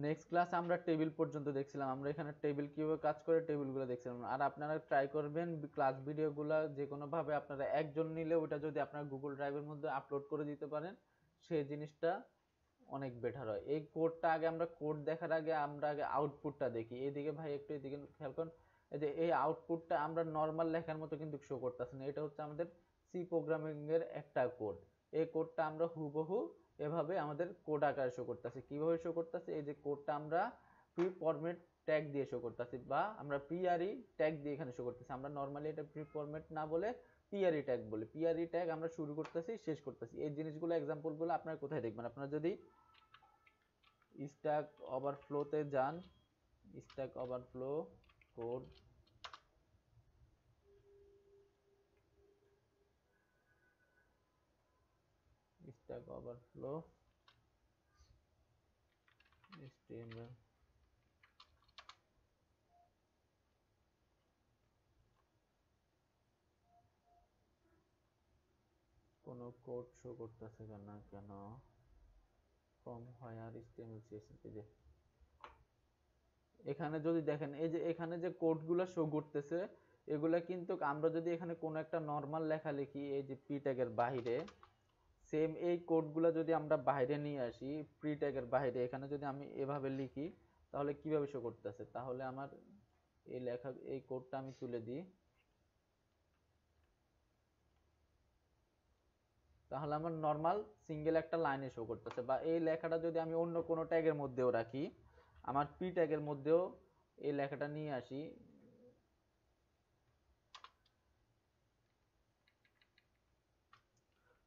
Next ক্লাসে আমরা table পর্যন্ত দেখছিলাম, আমরা এখানে টেবিল কিভাবে কাজ করে টেবিলগুলো দেখছিলাম। আর আপনারা ট্রাই করবেন ক্লাস ভিডিওগুলো যে কোনোভাবে আপনারা একজন নিলে ওটা যদি আপনার গুগল ড্রাইভের মধ্যে আপলোড করে দিতে পারেন, সেই জিনিসটা অনেক বেটার হয়। এই কোডটা আগে আমরা কোড দেখার আগে আমরা আগে আউটপুটটা দেখি। এইদিকে ভাই একটু এদিকে খেয়াল করুন, এই যে এই আউটপুটটা আমরা নর্মাল লেখার মতো কিন্তু শো করতেছে না, এটা হচ্ছে আমাদের সি প্রোগ্রামিং এর একটা কোড। এই কোডটা আমরা হুবহু এভাবে আমাদের কোড আকারে শো করতেছি। কিভাবে শো করতেছি, এই যে কোডটা আমরা প্রি ফরম্যাট ট্যাগ দিয়ে শো করতেছি, বা আমরা পিআরই ট্যাগ দিয়ে এখানে শো করতেছি। আমরা নর্মালি এটা প্রি ফরম্যাট না বলে পিআরই ট্যাগ বলি। পিআরই ট্যাগ আমরা শুরু করতেছি শেষ করতেছি। এই জিনিসগুলো এক্সাম্পলগুলো আপনারা কোথায় দেখবেন, আপনারা যদি স্ট্যাক ওভারফ্লোতে যান, stack overflow code, stack overflow HTML, কোনো কোড শো করতেছে না কেন, ফ্রম হোয়ার HTML CSS, এই যে এখানে যদি দেখেন, এই যে এখানে যে কোডগুলো শো করতেছে এগুলা কিন্তু আমরা যদি এখানে কোনো একটা নর্মাল লেখা লিখি, এই যে পি ট্যাগের বাইরে, সেম এই কোডগুলো যদি আমরা বাইরে নিয়ে আসি, প্রি ট্যাগের বাইরে এখানে যদি আমি এভাবে লিখি, তাহলে কিভাবে শো করতেছে, তাহলে আমার এই লেখা এই কোডটা আমি তুলে দিই, তাহলে আমার নর্মাল সিঙ্গেল একটা লাইনে শো করতেছে। বা এই লেখাটা যদি আমি অন্য কোনো ট্যাগের মধ্যেও রাখি, আমার পি ট্যাগের মধ্যেও এই লেখাটা নিয়ে আসি,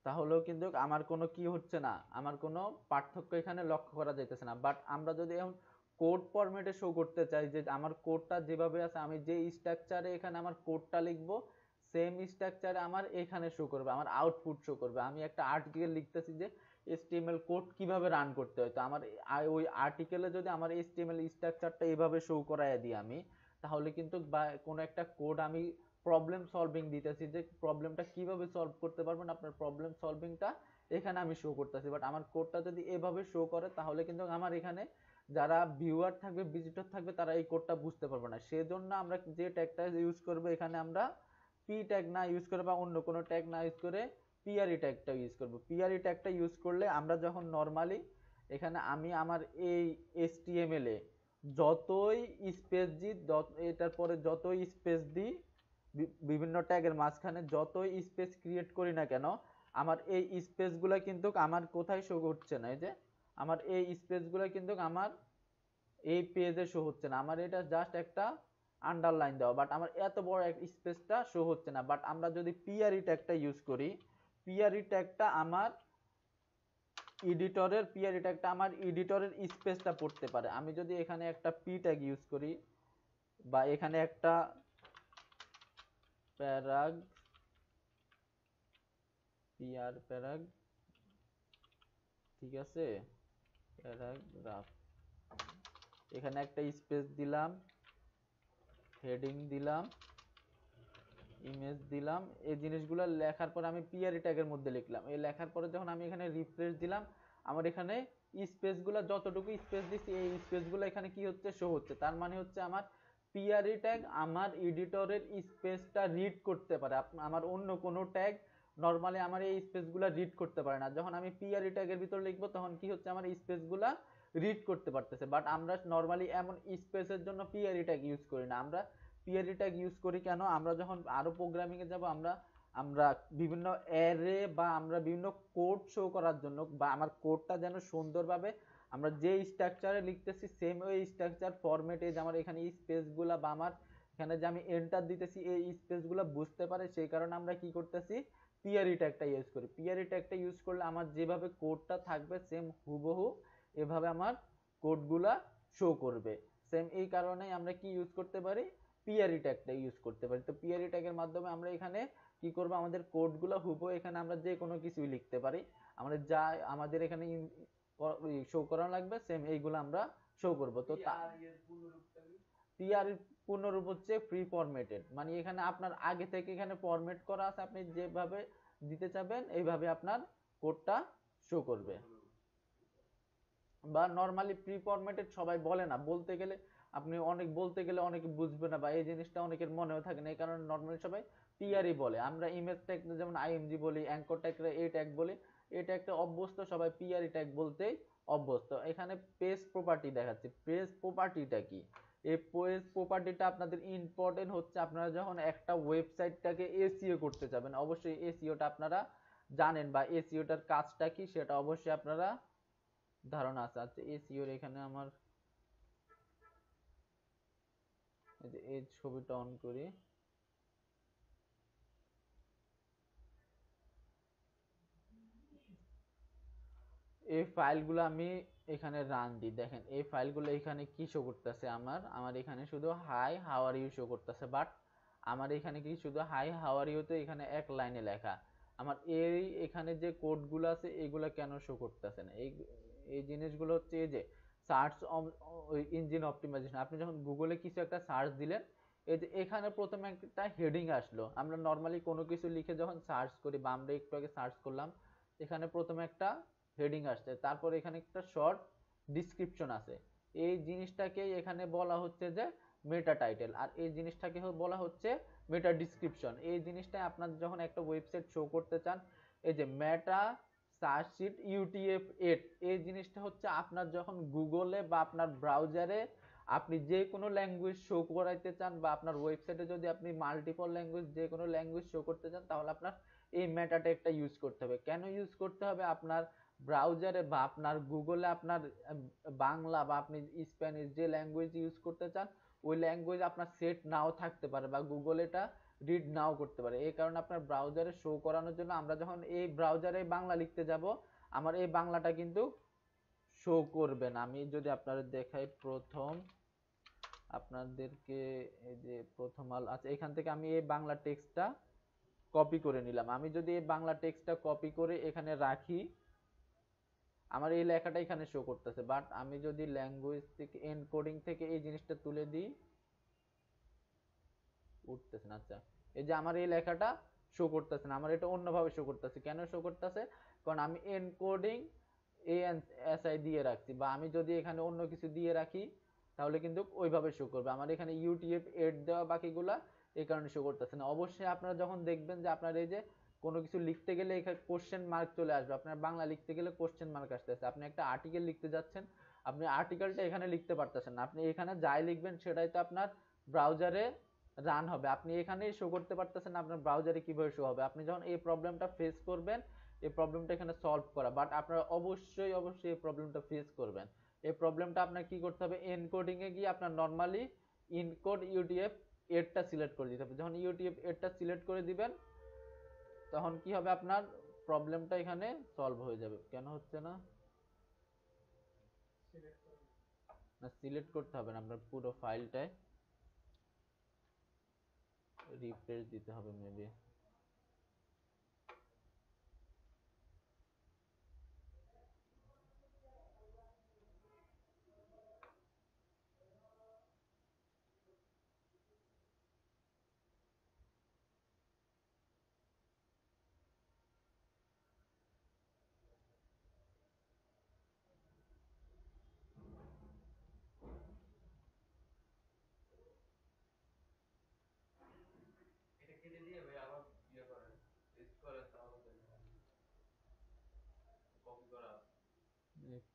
তাহলেও কিন্তু আমার কোনো কি হচ্ছে না, আমার কোনো পার্থক্য এখানে লক্ষ্য করা যাইতেছে না। বাট আমরা যদি এখন কোড ফরম্যাটে শো করতে চাই, যে আমার কোডটা যেভাবে আছে, আমি যে স্ট্রাকচারে এখানে আমার কোডটা লিখবো, সেম স্ট্রাকচারে আমার এখানে শো করবে, আমার আউটপুট শো করবে। আমি একটা আর্টিকেল লিখতেছি যে HTML কোড কিভাবে রান করতে হয়, তো আমার ওই আর্টিকেলে যদি আমার HTML স্ট্রাকচারটা এইভাবে শো করায় দিই আমি, তাহলে কিন্তু বা কোনো একটা কোড আমি প্রবলেম সলভিং দিতেছি, যে প্রবলেমটা কিভাবে সলভ করতে পারবেন, আপনার প্রবলেম সলভিংটা এখানে আমি শো করতেছি। বাট আমার কোডটা যদি এভাবে শো করে, তাহলে কিন্তু আমার এখানে যারা ভিউয়ার থাকবে, ভিজিটর থাকবে, তারা এই কোডটা বুঝতে পারবে না। সেজন্য আমরা যে ট্যাগটা ইউজ করব, এখানে আমরা পি ট্যাগ না ইউজ করে বা অন্য কোনো ট্যাগ না ইউজ করে পিআরই ট্যাগটা ইউজ করব। পিআরই ট্যাগটা ইউজ করলে আমরা যখন নর্মালি এখানে আমি আমার এই HTML এ যতই স্পেস দিই, এটার পরে যতই স্পেস দিই, বিভিন্ন ট্যাগের মাঝখানে যতই স্পেস ক্রিয়েট করি না কেন, আমার এই স্পেসগুলো কিন্তু আমার কোথায় শো হচ্ছে না, এই যে আমার এই স্পেসগুলো কিন্তু আমার এই পেজে শো হচ্ছে না। আমার এটা জাস্ট একটা আন্ডারলাইন দেওয়া, বাট আমার এত বড় এক স্পেসটা শো হচ্ছে না। বাট আমরা যদি পিআরই ট্যাগটা ইউজ করি, পিআরই ট্যাগটা আমার এডিটরের স্পেসটা পড়তে পারে। আমি যদি এখানে একটা পি ট্যাগ ইউজ করি, বা এখানে একটা প্যারাগ, প্যারাগ, ঠিক আছে, প্যারাগ্রাফ, এখানে একটা স্পেস দিলাম, হেডিং দিলাম, ইমেজ দিলাম, এই জিনিসগুলো লেখার পর আমি পিআরই ট্যাগের মধ্যে লিখলাম। এই লেখার পরে যখন আমি এখানে রিফ্রেশ দিলাম, আমার এখানে স্পেসগুলো যতটুকু স্পেস দিচ্ছি, এই স্পেসগুলো এখানে কি হচ্ছে, শো হচ্ছে। তার মানে হচ্ছে আমার পিআরই ট্যাগ আমার এডিটরের স্পেসটা রিড করতে পারে, আমার অন্য কোনো ট্যাগ নরমালি আমার এই স্পেসগুলো রিড করতে পারে না। যখন আমি পিআরই ট্যাগের ভিতর লিখবো, তখন কি হচ্ছে, আমার স্পেসগুলো রিড করতে পারতেছে। বাট আমরা নরমালি এমন স্পেসের জন্য পিআরই ট্যাগ ইউজ করি না। আমরা পিআরই ট্যাগ ইউজ করি কেন, আমরা যখন আরো প্রোগ্রামিং এ যাব, আমরা আমরা বিভিন্ন অ্যারে বা আমরা বিভিন্ন কোড শো করার জন্য, বা আমার কোডটা যেন সুন্দরভাবে আমরা যে স্ট্রাকচারে লিখতেছি সেম ওই স্ট্রাকচার ফরম্যাটে, যে আমার এখানে স্পেসগুলা বা আমার এখানে যে আমি এন্টার দিতেছি এই স্পেসগুলো বুঝতে পারে, সেই কারণে আমরা কি করতেছি, পিআরই ট্যাগটা ইউজ করি। পিআরই ট্যাগটা ইউজ করলে আমার যেভাবে কোডটা থাকবে সেম হুবহু এভাবে আমার কোডগুলা শো করবে। সেম এই কারণেই আমরা কি ইউজ করতে পারি, পিআরই ট্যাগটা ইউজ করতে পারি। তো পিআরই ট্যাগের মাধ্যমে আমরা এখানে কি করব, আমাদের কোডগুলো হুবহু এখানে আমরা যে কোনো কিছুই লিখতে পারি, আমাদের যা আমাদের এখানে শো করানো লাগবে সেম এইগুলো আমরা শো করব। তো পিআর এর পূর্ণরূপ হচ্ছে প্রি ফরম্যাটেড, মানে এখানে আপনার আগে থেকে এখানে ফরম্যাট করা আছে, আপনি যেভাবে দিতে চাবেন এইভাবে আপনার কোডটা শো করবে। বা নরমালি প্রি ফরম্যাটেড সবাই বলে না, বলতে গেলে আপনি অনেক বলতে গেলে অনেকে বুঝবে না বা এই জিনিসটা অনেকের মনেও থাকে না, এই কারণে নরমালি সবাই পিআরই বলে। আমরা ইমেজ ট্যাগ যেমন আইএমজি বলি, অ্যাঙ্কর ট্যাগ এই ট্যাগ বলি, এটা একটা অভ্যস্ত, সবাই পিআরই ট্যাগ বলতেই অভ্যস্ত। এখানে পেজ প্রপার্টি দেখাচ্ছে, পেজ প্রপার্টিটা কি? এই পেজ প্রপার্টিটা আপনাদের ইম্পর্টেন্ট হচ্ছে আপনারা যখন একটা ওয়েবসাইটটাকে এসইও করতে যাবেন, অবশ্যই এসইওটা আপনারা জানেন বা এসইওটার কাজটা কি সেটা অবশ্যই আপনারা ধারণা আছে। আচ্ছা এসইওর এখানে আমার এই ছবিটা অন করি, এই ফাইলগুলো আমি এখানে রান দিই, দেখেন এই ফাইলগুলো এখানে কি শো করতেছে, আমার এখানে শুধু hi how are you show করতেছে, বাট আমার এখানে কি শুধু হাই হাউ আর ইউ তো এখানে এক লাইনে লেখা। আমার এই এখানে যে কোডগুলো আছে এগুলো কেন শো করতেছে না? এই এই জিনিসগুলো হচ্ছে এই যে সার্চ ইঞ্জিন অপটিমাইজেশন। আপনি যখন গুগলে কিছু একটা সার্চ দিলেন, এই যে এখানে প্রথমে একটা হেডিং আসলো, আমরা নর্মালি কোনো কিছু লিখে যখন সার্চ করি বা আমরা একটু আগে সার্চ করলাম, এখানে প্রথমে একটা হেডিং আসছে, তারপর এখানে একটা শর্ট ডিসক্রিপশন আছে। এই জিনিসটাকে এখানে বলা হচ্ছে যে মেটা টাইটেল, আর এই জিনিসটাকে বলা হচ্ছে মেটা ডিসক্রিপশন। এই জিনিসটা আপনার যখন একটা ওয়েবসাইট শো করতে চান, এই যে মেটা সার্চশিট UTF-8, এই জিনিসটা হচ্ছে আপনার যখন গুগলে বা আপনার ব্রাউজারে আপনি যে কোনো ল্যাঙ্গুয়েজ শো করাইতে চান বা আপনার ওয়েবসাইটে যদি আপনি মাল্টিপল ল্যাঙ্গুয়েজ যে কোনো ল্যাঙ্গুয়েজ শো করতে চান, তাহলে আপনার এই মেটা ট্যাগটা ইউজ করতে হবে। কেন ইউজ করতে হবে? আপনার ব্রাউজারে বা আপনার গুগলে আপনার বাংলা বা আপনি স্প্যানিশ যে ল্যাঙ্গুয়েজ ইউজ করতে চান, ওই ল্যাঙ্গুয়েজ আপনার সেট নাও থাকতে পারে বা গুগল এটা রিড নাও করতে পারে। এই কারণে আপনার ব্রাউজারে শো করানোর জন্য আমরা যখন এই ব্রাউজারে বাংলা লিখতে যাব, আমার এই বাংলাটা কিন্তু শো করবে না। আমি যদি আপনাদের দেখাই, প্রথম আপনাদেরকে এই যে প্রথম আলো, আচ্ছা এখান থেকে আমি এই বাংলা টেক্সটটা কপি করে নিলাম। আমি যদি এই বাংলা টেক্সটটা কপি করে এখানে রাখি, আমার এই লেখাটা এখানে শো করতেছে, বাট আমি যদি ল্যাঙ্গুয়েজ থেকে এনকোডিং থেকে এই জিনিসটা তুলে দিই, উঠতেছে না। আচ্ছা এই যে আমার এই লেখাটা শো করতেছে না, আমার এটা অন্যভাবে শো করতেছে। কেন শো করতেছে? কারণ আমি এনকোডিং ANSI দিয়ে রাখছি, বা আমি যদি এখানে অন্য কিছু দিয়ে রাখি তাহলে কিন্তু ওইভাবে শো করবে। আমার এখানে UTF-8 দেওয়া বাকিগুলা এই কারণে শো করতেছে না। অবশ্যই আপনারা যখন দেখবেন যে আপনার এই যে কোনো কিছু লিখতে গেলে এখানে কোশ্চেন মার্ক চলে আসবে, আপনার বাংলা লিখতে গেলে কোশ্চেন মার্ক আসতেছে, আপনি একটা আর্টিকেল লিখতে যাচ্ছেন, আপনি আর্টিকেলটা এখানে লিখতে পারতেছেন না, আপনি এখানে যাই লিখবেন সেটাই তো আপনার ব্রাউজারে রান হবে, আপনি এখানেই শো করতে পারতেছেন না, আপনার ব্রাউজারে কিভাবে শো হবে? আপনি যখন এই প্রবলেমটা ফেস করবেন, এই প্রবলেমটা এখানে সলভ করা, বাট আপনারা অবশ্যই অবশ্যই এই প্রবলেমটা ফেস করবেন। এই প্রবলেমটা আপনার কি করতে হবে? এনকোডিং এ গিয়ে আপনার নরমালি ইনকোড UTF-8 টা সিলেক্ট করে দিতে হবে। যখন UTF-8 টা সিলেক্ট করে দিবেন, তখন কি হবে? আপনার প্রবলেমটা এখানে সলভ হয়ে যাবে। কেন হচ্ছে না? না সিলেক্ট করতে হবে না, আপনার পুরো ফাইলটায় রিফ্রেশ দিতে হবে মেবি।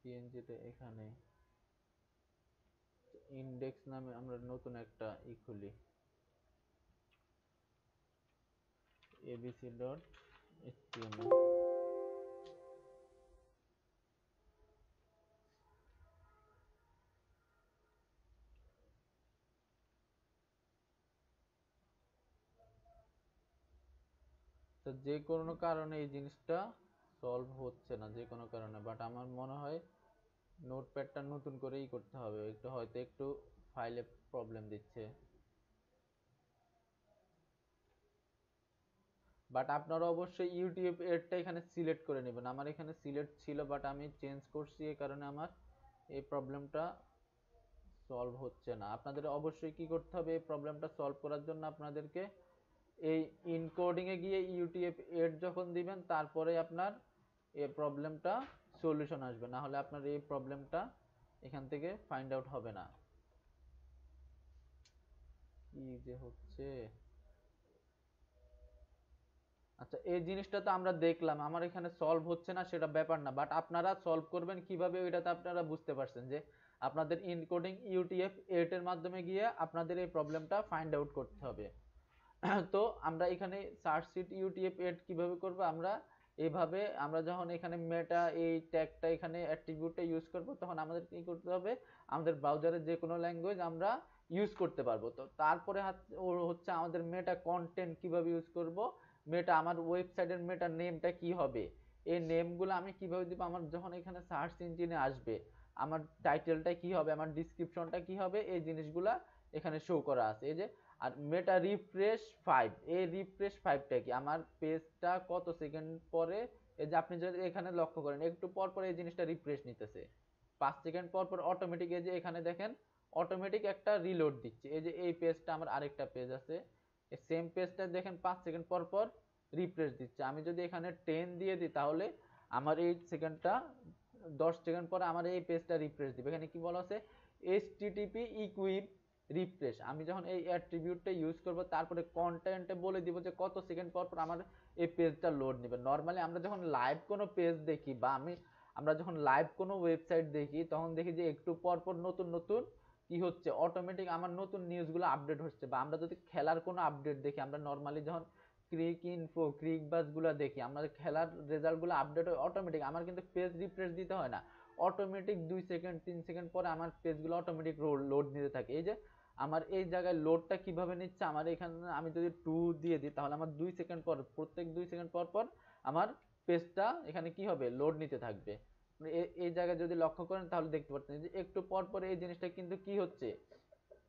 PNG-টা এখানে ইন্ডেক্স নামে আমরা নতুন একটা খুলি, abc.html। তো যে কোনো কারণে এই জিনিসটা সলভ হচ্ছে না, যে কোনো কারণে, বাট আমার মনে হয় নোটপ্যাডটা নতুন করেই করতে হবে, একটু হয়তো একটু ফাইলে প্রবলেম দিচ্ছে। বাট আপনারা অবশ্যই UTF-8 টা এখানে সিলেক্ট করে নেবেন। আমার এখানে সিলেক্ট ছিল, বাট আমি চেঞ্জ করছি, এই কারণে আমার এই প্রবলেমটা সলভ হচ্ছে না। আপনাদের অবশ্যই কি করতে হবে? এই প্রবলেমটা সলভ করার জন্য আপনাদেরকে এই ইনকোডিং এ গিয়ে UTF-8 যখন দিবেন, তারপরে আপনার এই প্রবলেমটা সলিউশন আসবে, না হলে আপনার এই প্রবলেমটা এখান থেকে ফাইন্ড আউট হবে না। কি যে হচ্ছে। আচ্ছা এই জিনিসটা তো আমরা দেখলাম, আমার এখানে সলভ হচ্ছে না সেটা ব্যাপার না, বাট আপনারা সলভ করবেন কিভাবে ওইটাতে আপনারা বুঝতে পারছেন যে আপনাদের ইনকোডিং UTF-8 এর মাধ্যমে গিয়ে আপনাদের এই প্রবলেমটা ফাইন্ড আউট করতে হবে। তো আমরা এখানে সার্চ শিট UTF-8 কিভাবে করব, আমরা এইভাবে আমরা যখন এখানে মেটা এই ট্যাগটা এখানে অ্যাট্রিবিউটটা ইউজ করব তখন আমাদের কি করতে হবে, আমাদের ব্রাউজারে যে কোনো ল্যাঙ্গুয়েজ আমরা ইউজ করতে পারবো। তো তারপরে হচ্ছে আমাদের মেটা কন্টেন্ট কিভাবে ইউজ করব, মেটা আমার ওয়েবসাইটের মেটা নেমটা কি হবে, এই নেমগুলো আমি কিভাবে দিব, আমার যখন এখানে সার্চ ইঞ্জিনে আসবে আমার টাইটেলটা কি হবে, আমার ডেসক্রিপশনটা কি হবে, এই জিনিসগুলা এখানে শো করা আছে। এই যে আর মেটা রিফ্রেশ 5, এই রিফ্রেশ 5টা কি, আমার পেজটা কত সেকেন্ড পরে, এই যে আপনি যদি এখানে লক্ষ্য করেন একটু পর পর এই জিনিসটা রিফ্রেশ নিতেছে, 5 সেকেন্ড পর পর অটোমেটিক, এই যে এখানে দেখেন অটোমেটিক একটা রিলোড দিচ্ছে। এই যে এই পেজটা আমার আরেকটা পেজ আছে, এই সেম পেজটা দেখেন 5 সেকেন্ড পর পর রিফ্রেশ দিচ্ছে। আমি যদি এখানে 10 দিয়ে দিই তাহলে আমার এই সেকেন্ডটা 10 সেকেন্ড পরে আমার এই পেজটা রিফ্রেশ দিবে। এখানে কি বলা আছে, http equip রিফ্রেশ। আমি যখন এই অ্যাট্রিবিউটটা ইউজ করব তারপরে কন্টেন্টে বলে দিব যে কত সেকেন্ড পর পর আমার এই পেজটা লোড নেবে। নরমালি আমরা যখন লাইভ কোনো পেজ দেখি বা আমরা যখন লাইভ কোনো ওয়েবসাইট দেখি তখন দেখি যে একটু পর পর নতুন নতুন কি হচ্ছে, অটোমেটিক আমার নতুন নিউজগুলো আপডেট হচ্ছে। বা আমরা যদি খেলার কোনো আপডেট দেখি, আমরা নরমালি যখন ক্রিক ইনফো ক্রিক বাস গুলো দেখি, আমাদের খেলার রেজাল্ট গুলো আপডেট হয় অটোমেটিক, আমার কিন্তু পেজ রিফ্রেশ দিতে হয় না, অটোমেটিক 2 সেকেন্ড 3 সেকেন্ড পরে আমার পেজগুলো অটোমেটিক লোড নিতে থাকে। এই যে আমার এই জায়গায় লোডটা কিভাবে নিচ্ছে, আমার এখানে আমি যদি 2 দিয়ে দিই তাহলে আমার 2 সেকেন্ড পর, প্রত্যেক 2 সেকেন্ড পর পর আমার পেজটা এখানে কি হবে, লোড নিতে থাকবে। এই জায়গায় যদি লক্ষ্য করেন তাহলে দেখতে পাচ্ছেন যে একটু পর পর এই জিনিসটা কিন্তু কি হচ্ছে,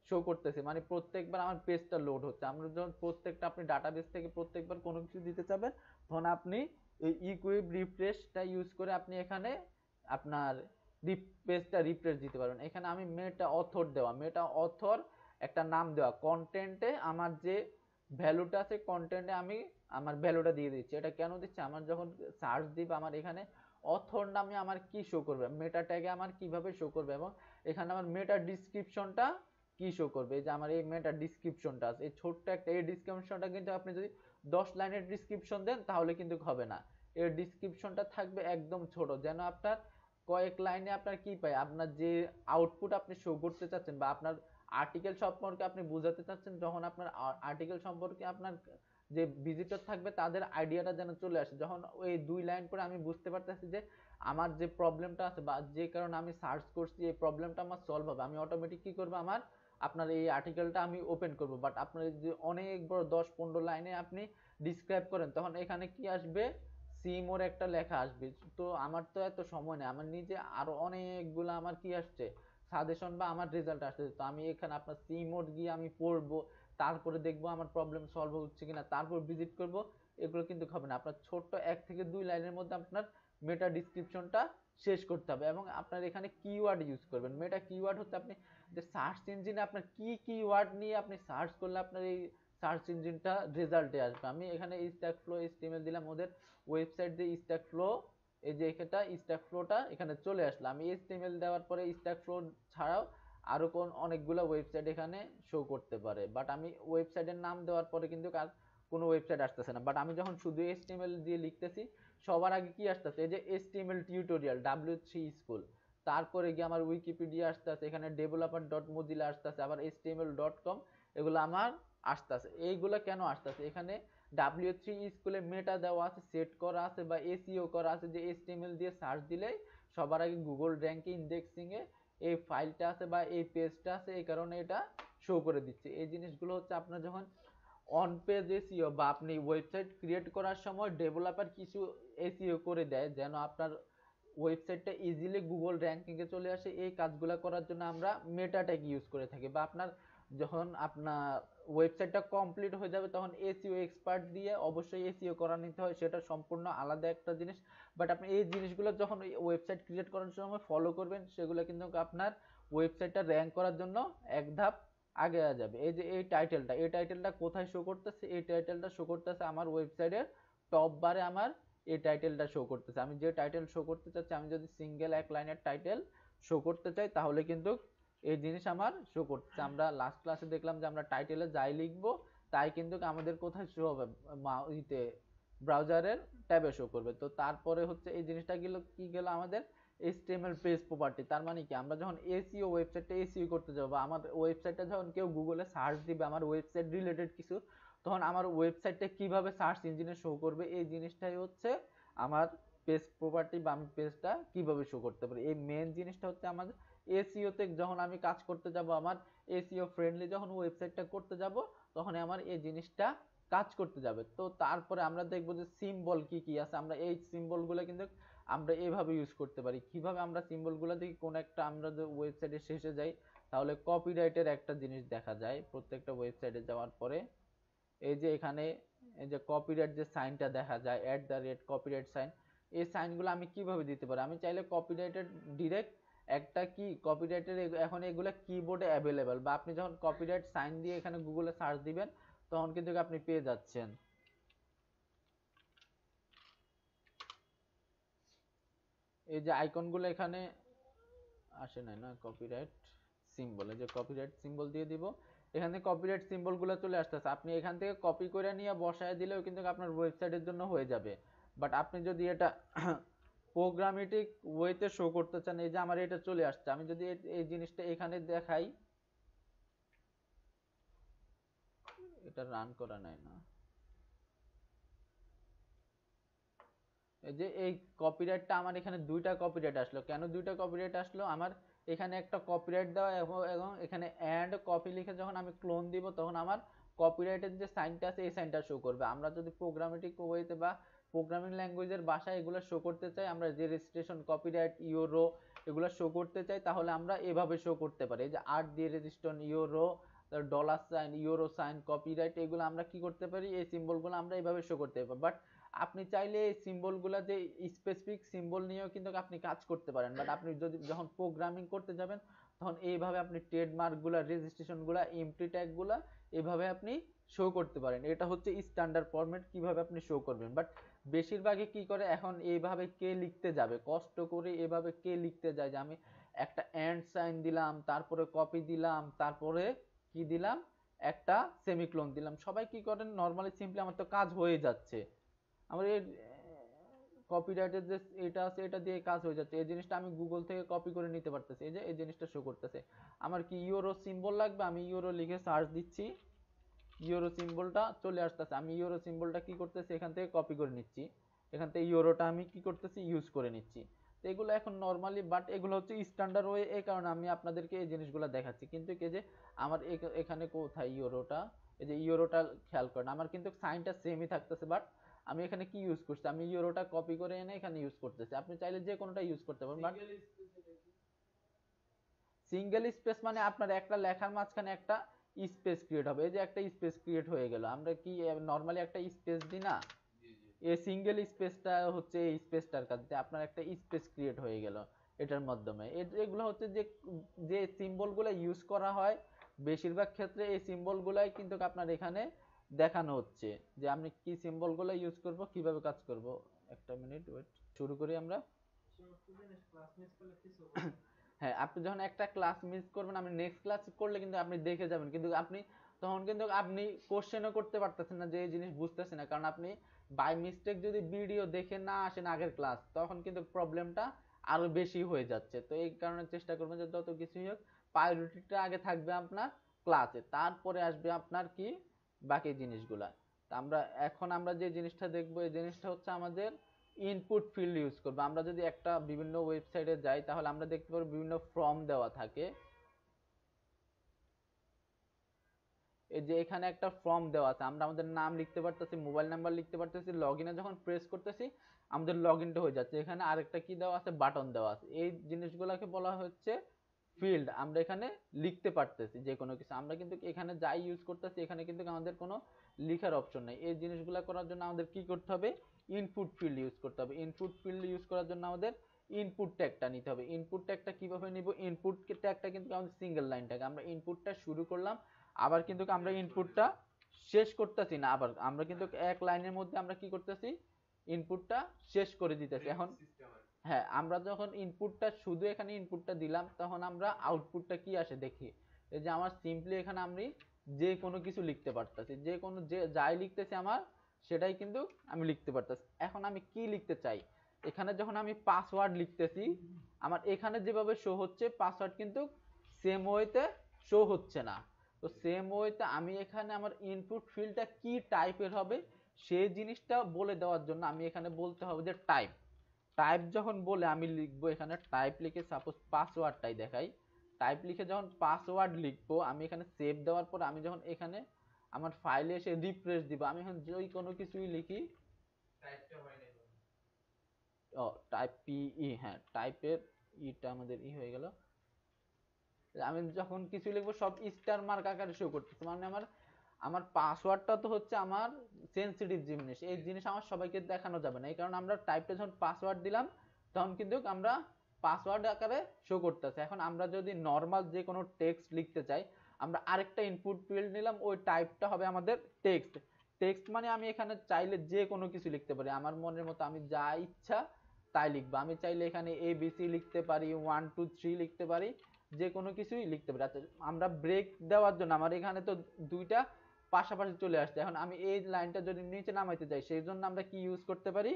শো করতেছে, মানে প্রত্যেকবার আমার পেজটা লোড হচ্ছে। আমরা যখন প্রত্যেকটা আপনি ডাটাবেস থেকে প্রত্যেকবার কোনো কিছু দিতে চাবেন তখন আপনি এই ইকুইপ রিফ্রেশটা ইউজ করে আপনি এখানে আপনার পেজটা রিফ্রেশ দিতে পারবেন। এখানে আমি মেটা অথর দেওয়া, মেটা অথর একটা নাম দেওয়া, কন্টেন্টে আমার যে ভ্যালুটা আছে কন্টেন্টে আমি আমার ভ্যালুটা দিয়ে দিচ্ছি। এটা কেন দিচ্ছি, আমার যখন সার্চ দিব আমার এখানে অথর নামে আমার কি শো করবে, মেটা ট্যাগে আমার কিভাবে শো করবে, এবং এখানে আমার মেটা ডিসক্রিপশনটা কি শো করবে। যে আমার এই মেটা ডিসক্রিপশনটা আছে, এই ছোট্ট একটা এই ডিসক্রিপশনটা কিন্তু আপনি যদি 10 লাইনের ডিসক্রিপশন দেন তাহলে কিন্তু হবে না, এর ডিসক্রিপশনটা থাকবে একদম ছোট, যেন আপনার কয়েক লাইনে আপনার কি পায়, আপনার যে আউটপুট আপনি শো করতে চাচ্ছেন বা আপনার আর্টিকেল সম্পর্কে আপনি বোঝাতে চাচ্ছেন, যখন আপনার আর্টিকেল সম্পর্কে আপনার যে ভিজিটর থাকবে তাদের আইডিয়াটা যেন চলে আসে, যখন ওই 2 লাইন পরে আমি বুঝতে পারতেছি যে আমার যে প্রবলেমটা আছে বা যে কারণে আমি সার্চ করছি এই প্রবলেমটা আমার সলভ হবে, আমি অটোমেটিক কি করবো, আমার আপনার এই আর্টিকেলটা আমি ওপেন করব। বাট আপনার যে অনেক বড় 10-15 লাইনে আপনি ডিসক্রাইব করেন তখন এখানে কি আসবে, সিমোর একটা লেখা আসবে। তো আমার তো এত সময় নেই, আমার নিজে আরো অনেকগুলো আমার কি আসছে সাজেশন বা আমার রেজাল্ট আসছে, তো আমি এখানে আপনার সিমোড গিয়ে আমি পড়বো, তারপরে দেখবো আমার প্রবলেম সলভ হচ্ছে কিনা, তারপর ভিজিট করব, এগুলো কিন্তু হবে না। আপনার ছোট্ট 1 থেকে 2 লাইনের মধ্যে আপনার মেটা ডিসক্রিপশনটা শেষ করতে হবে, এবং আপনার এখানে কিওয়ার্ড ইউজ করবেন। মেটা কিওয়ার্ড হচ্ছে আপনি যে সার্চ ইঞ্জিনে আপনার কি কিওয়ার্ড নিয়ে আপনি সার্চ করলে আপনার এই সার্চ ইঞ্জিনটা রেজাল্টে আসবে। আমি এখানে স্ট্যাক ফ্লো HTML দিলাম, ওদের ওয়েবসাইট যে স্ট্যাক ফ্লো, এই যে এটা স্ট্যাক ফ্লোটা এখানে চলে আসলো। আমি HTML দেওয়ার পরে স্ট্যাক ফ্লো ছাড়াও আরো অনেকগুলো ওয়েবসাইট এখানে শো করতে পারে, বাট আমি ওয়েবসাইটের নাম দেওয়ার পরে কিন্তু কোনো ওয়েবসাইট আসতেছে না। বাট আমি যখন শুধু HTML দিয়ে লিখতেছি সবার আগে কি আসতেছে, এই যে HTML টিউটোরিয়াল W3 স্কুল, তারপরে গিয়ে আমার উইকিপিডিয়া আসতেছে, এখানে developer.mozilla আসতেছে, আবার html.com, এগুলো আমার আসতেছে। এইগুলো কেন আসতেছে, এখানে W3 স্কুলে মেটা দেওয়া আছে, সেট করা আছে বা SEO করা আছে, যে HTML দিয়ে সার্চ দিলেই সবার আগে গুগল র্যাঙ্কে ইন্ডেক্সিং এ এই ফাইলটা আছে বা এই পেজটা আছে, এই কারণে এটা শো করে দিচ্ছে। এই জিনিসগুলো হচ্ছে আপনার যখন অন পেজ এসইও বা আপনি ওয়েবসাইট ক্রিয়েট করার সময় ডেভেলপার কিছু এসইও করে দেয় যেন আপনার ওয়েবসাইটটা ইজিলি গুগল র্যাঙ্কিং এ চলে আসে, এই কাজগুলো করার জন্য আমরা মেটা ট্যাগ ইউজ করে থাকি। বা আপনার যখন আপনার ওয়েবসাইটটা কমপ্লিট হয়ে যাবে তখন এসইও এক্সপার্ট দিয়ে অবশ্যই এসইও করা নিতে হয়, সেটা সম্পূর্ণ আলাদা একটা জিনিস। বাট আপনি এই জিনিসগুলো যখন ওয়েবসাইট ক্রিয়েট করার সময় ফলো করবেন সেগুলো কিন্তু আপনার ওয়েবসাইটটা র্যাঙ্ক করার জন্য এক ধাপ আগে যাবে। এই যে এই টাইটেলটা কোথায় শো করতেছে, এই টাইটেলটা শো করতেছে আমার ওয়েবসাইটের টপ বারে আমার এই টাইটেলটা শো করতেছে। আমি যে টাইটেল শো করতে চাচ্ছি, আমি যদি সিঙ্গেল এক লাইনের টাইটেল শো করতে চাই তাহলে কিন্তু এই জিনিস আমার শো করতেছে। আমরা লাস্ট ক্লাসে দেখলাম যে আমরা টাইটেলে যাই লিখবো তাই কিন্তু আমাদের কোথায় শো হবে, ব্রাউজারের ট্যাবে শো করবে। তো তারপরে হচ্ছে এই জিনিসটা কি গেল আমাদের HTML পেজ প্রপার্টি। তার মানে কি, আমরা যখন এসইও ওয়েবসাইটটা এসইও করতে যাব বা আমার ওয়েবসাইটটা যখন কেউ গুগলে সার্চ দিবে আমার ওয়েবসাইট রিলেটেড কিছু, তখন আমার ওয়েবসাইটটা কিভাবে সার্চ ইঞ্জিনে শো করবে, এই জিনিসটাই হচ্ছে আমার পেজ প্রপার্টি বা আমি পেজটা কিভাবে শো করতে পারি। এই মেন জিনিসটা হচ্ছে আমাদের এসইও তে যখন আমি কাজ করতে যাব, আমার এসইও ফ্রেন্ডলি যখন ওয়েবসাইটটা করতে যাব তখন আমার এই জিনিসটা কাজ করতে যাবে। তো তারপরে আমরা দেখবো যে সিম্বল কি কি আছে। আমরা এই সিম্বলগুলো কিন্তু আমরা এইভাবে ইউজ করতে পারি। কিভাবে আমরা সিম্বলগুলো দেখি, কোন একটা আমরা যে ওয়েবসাইটের শেষে যাই তাহলে কপিরাইটের একটা জিনিস দেখা যায় প্রত্যেকটা ওয়েবসাইটে যাওয়ার পরে। এই যে এখানে এই যে কপিরাইট যে সাইনটা দেখা যায় @copyright সাইন, এই সাইনগুলো আমি কিভাবে দিতে পারি। আমি চাইলে কপিরাইটের ডিরেক্ট একটা কি কপিরাইটের এখন এগুলো কিবোর্ডে অ্যাভেলেবেল, বা আপনি যখন কপিরাইট সাইন দিয়ে এখানে গুগলে সার্চ দিবেন তখন কিন্তু আপনি পেয়ে যাচ্ছেন। এই যে আইকনগুলো এখানে আসে নাই না, কপিরাইট সিম্বল, এই যে কপিরাইট সিম্বল দিয়ে দিব, এখানে কপিরাইট সিম্বল গুলো চলে আসতেছে। আপনি এখান থেকে কপি করে নিয়ে বসায় দিলেও কিন্তু আপনার ওয়েবসাইটের জন্য হয়ে যাবে। বাট আপনি যদি এটা প্রোগ্রামেটিক ওয়েতে শো করতে চান, এই যে আমার এটা চলে আসছে, আমি যদি এই জিনিসটা এখানে দেখাই, এটা রান করা নাই না, এই যে এই কপিরাইটটা আমার এখানে দুইটা কপিরাইট আসলো। কেন দুইটা কপিরাইট আসলো, আমার এখানে একটা কপিরাইট দেওয়া এবং এখানে অ্যাড কপি লিখে যখন আমি ক্লোন দিব তখন আমার কপিরাইটের যে সাইনটা আছে এই সাইনটা শো করবে। আমরা যদি প্রোগ্রামেটিক ওয়েতে বা প্রোগ্রামিং ল্যাঙ্গুয়েজের ভাষায় এগুলো শো করতে চাই, আমরা যে রেজিস্ট্রেশন কপিরাইট ইউরো এগুলো শো করতে চাই, তাহলে আমরা এভাবে শো করতে পারি। এই যে আর্ট দিয়ে registration euro, dollar sign, euro sign, copyright, এগুলো আমরা কি করতে পারি, এই সিম্বলগুলো আমরা এইভাবে শো করতে পারি। বাট আপনি চাইলে এই সিম্বলগুলো যে স্পেসিফিক সিম্বল নিয়েও কিন্তু আপনি কাজ করতে পারেন। বাট আপনি যদি যখন প্রোগ্রামিং করতে যাবেন তখন এইভাবে আপনি ট্রেডমার্কগুলো, রেজিস্ট্রেশনগুলো, এমটি ট্যাগগুলো এইভাবে আপনি শো করতে পারেন। এটা হচ্ছে স্ট্যান্ডার্ড ফরম্যাট কিভাবে আপনি শো করবেন। বাট বেশিরভাগই কি করে এখন এইভাবে কে লিখতে যাবে, কষ্ট করে এভাবে কে লিখতে যায় যে আমি একটা এন্ড সাইন দিলাম, তারপরে কপি দিলাম, তারপরে কি দিলাম, একটা সেমিক্লোন দিলাম। সবাই কি করেন নরমালি সিম্পলি আমার তো কাজ হয়ে যাচ্ছে, আমার এই কপিরাইটের যে এটা আছে এটা দিয়ে কাজ হয়ে যাচ্ছে, এই জিনিসটা আমি গুগল থেকে কপি করে নিতে পারতেছি। এই যে এই জিনিসটা শো করতেছে। আমার কি ইউরো সিম্বল লাগবে, আমি ইউরো লিখে সার্চ দিচ্ছি, ইউরো সিম্বলটা চলে আসতেছে। আমি ইউরো সিম্বলটা কি করতেছি, এখান থেকে কপি করে নিচ্ছি, এখান থেকে ইউরোটা আমি কি করতেছি ইউজ করে নিচ্ছি। তো এগুলো এখন নরমালি, বাট এগুলো হচ্ছে স্ট্যান্ডার্ড ওয়ে, এই কারণে আমি আপনাদেরকে এই জিনিসগুলো দেখাচ্ছি। কিন্তু এই যে আমার এখানে কোথায় ইউরোটা, এই যে ইউরোটা খেয়াল করেন আমার কিন্তু সাইনটা সেমই থাকতেছে, বাট আমি এখানে কি ইউজ করছি, আমি ইউরোটা কপি করে এনে এখানে ইউজ করতেছি। আপনি চাইলে যে কোনোটা ইউজ করতে পারেন। বাট সিঙ্গেল স্পেস মানে আপনার একটা লেখার মাঝখানে একটা স্পেস ক্রিয়েট হবে। এই যে একটা স্পেস ক্রিয়েট হয়ে গেল, আমরা কি নরমালি একটা স্পেস দিই না, এই সিঙ্গেল স্পেসটা হচ্ছে এই স্পেসটার কাজ, যে আপনার একটা স্পেস ক্রিয়েট হয়ে গেল এটার মাধ্যমে। এগুলো হচ্ছে যে যে সিম্বলগুলো ইউজ করা হয় বেশিরভাগ ক্ষেত্রে এই সিম্বলগুলাই কিন্তু আপনার এখানে দেখানো হচ্ছে যে আমি কি সিম্বলগুলো ইউজ করব, কিভাবে কাজ করব। একটা মিনিট ওয়েট, শুরু করি আমরা। হ্যাঁ, আপনি যখন একটা ক্লাস মিস করবেন, আপনি নেক্সট ক্লাস করলে কিন্তু আপনি দেখে যাবেন, কিন্তু আপনি তখন কিন্তু আপনি কোশ্চেনও করতে পারতেছেন না যে এই জিনিস বুঝতেছেন না, কারণ আপনি বাই মিস্টেক যদি ভিডিও দেখে না আসেন আগের ক্লাস, তখন কিন্তু প্রবলেমটা আরো বেশি হয়ে যাচ্ছে। তো এই কারণে চেষ্টা করবেন যে যত কিছুই হোক প্রায়োরিটিটা আগে থাকবে আপনার ক্লাসে, তারপরে আসবে আপনার কি বাকি জিনিসগুলা। তা আমরা যে জিনিসটা দেখবো, এই জিনিসটা হচ্ছে আমাদের ইনপুট ফিল্ড ইউজ করবো। আমরা যদি একটা বিভিন্ন ওয়েবসাইটে যাই তাহলে আমরা দেখতে পাবো বিভিন্ন ফর্ম দেওয়া থাকে। এই যে এখানে একটা ফর্ম দেওয়া আছে, আমরা আমাদের নাম লিখতে পারতেছি, মোবাইল নাম্বার লিখতে পারতেছি, লগইনে যখন প্রেস করতেছি আমাদের লগইনটা হয়ে যাচ্ছে। এখানে আরেকটা কি দেওয়া আছে, বাটন দেওয়া আছে। এই জিনিসগুলোকে বলা হচ্ছে ফিল্ড। আমরা এখানে লিখতে পারতেছি যে কোনো কিছু, আমরা কিন্তু এখানে যাই ইউজ করতেছি এখানে কিন্তু আমাদের কোনো লিখার অপশন নাই। এই জিনিসগুলো করার জন্য আমাদের কি করতে হবে, ইনপুট ফিল্ড ইউজ করতে হবে। ইনপুট ফিল্ড ইউজ করার জন্য আমাদের ইনপুট ট্যাগটা নিতে হবে। ইনপুট ট্যাগটা কিভাবে নিব, ইনপুট ট্যাগটা কিন্তু আমাদের সিঙ্গেল লাইন ট্যাগ। আমরা ইনপুটটা শুরু করলাম, আবার কিন্তু আমরা ইনপুটটা শেষ করতেছি না, আবার আমরা কিন্তু এক লাইনের মধ্যে আমরা কি করতেছি ইনপুটটা শেষ করে দিতেছি। এখন হ্যাঁ, আমরা যখন ইনপুটটা শুধু এখানে ইনপুটটা দিলাম তখন আমরা আউটপুটটা কি আসে দেখি। এই যে আমার সিম্পলি এখানে আমি যে কোনো কিছু লিখতে পারতেছি, যে কোনো যে যাই লিখতেছি আমার সেটাই কিন্তু আমি লিখতে পারতেছি। এখন আমি কি লিখতে চাই, এখানে যখন আমি পাসওয়ার্ড লিখতেছি আমার এখানে যেভাবে শো হচ্ছে পাসওয়ার্ড কিন্তু সেম ওয়েতে শো হচ্ছে না। তো সেম ওয়েতে আমি এখানে আমার ইনপুট ফিল্ডটা কি টাইপের হবে সেই জিনিসটা বলে দেওয়ার জন্য আমি এখানে বলতে হবে যে টাইপ। টাইপ যখন বলে আমি লিখবো এখানে টাইপ লিখে সাপোজ পাসওয়ার্ডটাই দেখাই। টাইপ লিখে যখন পাসওয়ার্ড লিখবো আমি এখানে সেভ দেওয়ার পর আমি যখন এখানে আমার ফাইলে এসে রিফ্রেশ দিব, আমি এখন যে কোনো কিছুই লিখি। টাইপটা হয় না, ও টাইপ পি ই, হ্যাঁ টাইপের ইটা আমাদের ই হয়ে গেল। আমি যখন কিছু লিখবো সব স্টার মার্ক আকারে শো করতেছে, মানে আমার আমার পাসওয়ার্ডটা তো হচ্ছে আমার সেনসিটিভ জিনিস, এই জিনিস আমার সবাইকে দেখানো যাবে না। এই কারণে আমরা টাইপটা যখন পাসওয়ার্ড দিলাম তখন কিন্তু আমরা পাসওয়ার্ড আকারে শো করতেছে। এখন আমরা যদি নর্মাল যে কোনো টেক্সট লিখতে চাই আমরা আরেকটা ইনপুট ফিল্ড নিলাম, ওই টাইপটা হবে আমাদের টেক্সট। টেক্সট মানে আমি এখানে চাইলে যে কোনো কিছু লিখতে পারি, আমার মনের মতো আমি যা ইচ্ছা তাই লিখবো। আমি চাইলে এখানে ABC লিখতে পারি, 1 2 3 লিখতে পারি, যে কোনো কিছুই লিখতে পারি। আচ্ছা, আমরা ব্রেক দেওয়ার জন্য আমার এখানে তো দুইটা পাশাপাশি চলে আসছে, এখন আমি এই লাইনটা যদি নিচে নামাইতে চাই সেই জন্য আমরা কি ইউজ করতে পারি,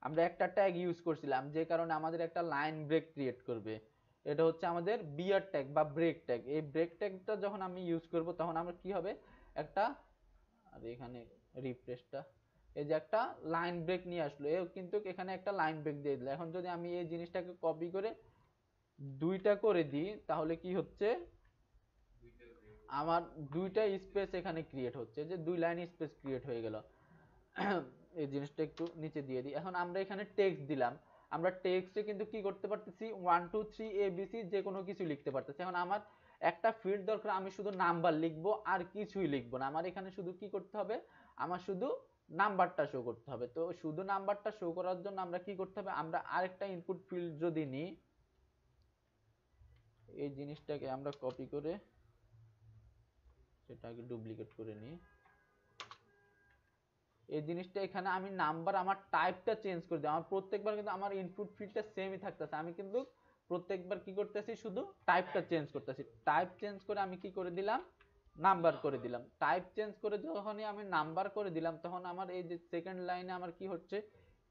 আমরা একটা ট্যাগ ইউজ করছিলাম যে কারণে আমাদের একটা লাইন ব্রেক ক্রিয়েট করবে। এটা হচ্ছে আমাদের বিয়ার ট্যাগ বা ব্রেক ট্যাগ। এই ব্রেক ট্যাগটা যখন আমি ইউজ করব তখন আমরা কি হবে একটা, আর এখানে রিফ্রেশটা, এই যে একটা লাইন ব্রেক নিয়ে আসলো, এও কিন্তু এখানে একটা লাইন ব্রেক দিয়ে দিল। এখন যদি আমি এই জিনিসটাকে কপি করে দুইটা করে দিই তাহলে কি হচ্ছে, আমার দুইটা স্পেস এখানে ক্রিয়েট হচ্ছে, যে দুই লাইন স্পেস ক্রিয়েট হয়ে গেল। এই জিনিসটা একটু নিচে দিয়ে দিই। এখন আমরা এখানে টেক্সট দিলাম, আমরা টেক্সটে কিন্তু কি করতে পারতেছি 1 2 3 ABC যে কোনো কিছু লিখতে পারতেছি। এখন আমার একটা ফিল্ড দরকার, আমি শুধু নাম্বার লিখবো আর কিছুই লিখবো না, আমার এখানে শুধু কি করতে হবে, আমার শুধু নাম্বারটা শো করতে হবে। তো শুধু নাম্বারটা শো করার জন্য আমরা কি করতে হবে, আমরা আরেকটা ইনপুট ফিল্ড যদি নিই, এই জিনিসটাকে আমরা কপি করে সেটাকে ডুপ্লিকেট করে নিই। এই জিনিসটা এখানে আমি নাম্বার আমার টাইপটা চেঞ্জ করে দিই, আমার প্রত্যেকবার কিন্তু আমার ইনপুট ফিল্ডটা সেমই থাকতেছে, আমি কিন্তু প্রত্যেকবার কি করতেছি শুধু টাইপটা চেঞ্জ করতেছি। টাইপ চেঞ্জ করে আমি কি করে দিলাম, নাম্বার করে দিলাম। টাইপ চেঞ্জ করে যখনই আমি নাম্বার করে দিলাম তখন আমার এই যে সেকেন্ড লাইনে আমার কি হচ্ছে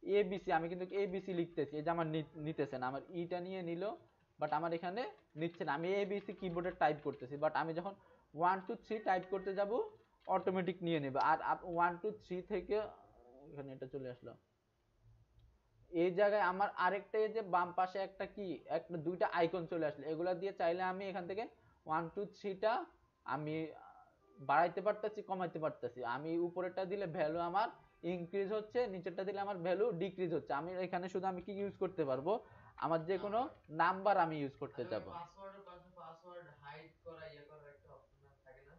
ABC, আমি কিন্তু ABC লিখতেছি, এই যে আমার নিতেছে না, আমার ইটা নিয়ে নিল বাট আমার এখানে নিচ্ছে না। আমি ABC কিবোর্ডে টাইপ করতেছি বাট আমি যখন 1 2 3 টাইপ করতে যাব অটোমেটিক নিয়ে নেবে। আর 1 2 3 থেকে এখানে এটা চলে আসলো, এই জায়গায় আমার আরেকটা এই যে বাম পাশে একটা কি একটা দুইটা আইকন চলে আসলো, এগুলা দিয়ে চাইলে আমি এখান থেকে 1 2 3 টা আমি বাড়াইতে পারতেছি কমাইতে পারতেছি। আমি উপরেরটা দিলে ভ্যালু আমার ইনক্রিজ হচ্ছে, নিচেরটা দিলে আমার ভ্যালু ডিক্রিজ হচ্ছে। আমি এখানে শুধু আমি কি ইউজ করতে পারবো, আমার যে কোনো নাম্বার আমি ইউজ করতে যাব। পাসওয়ার্ডের পাশে পাসওয়ার্ড হাইড করা ইয়ে করার একটা অপশন থাকে না,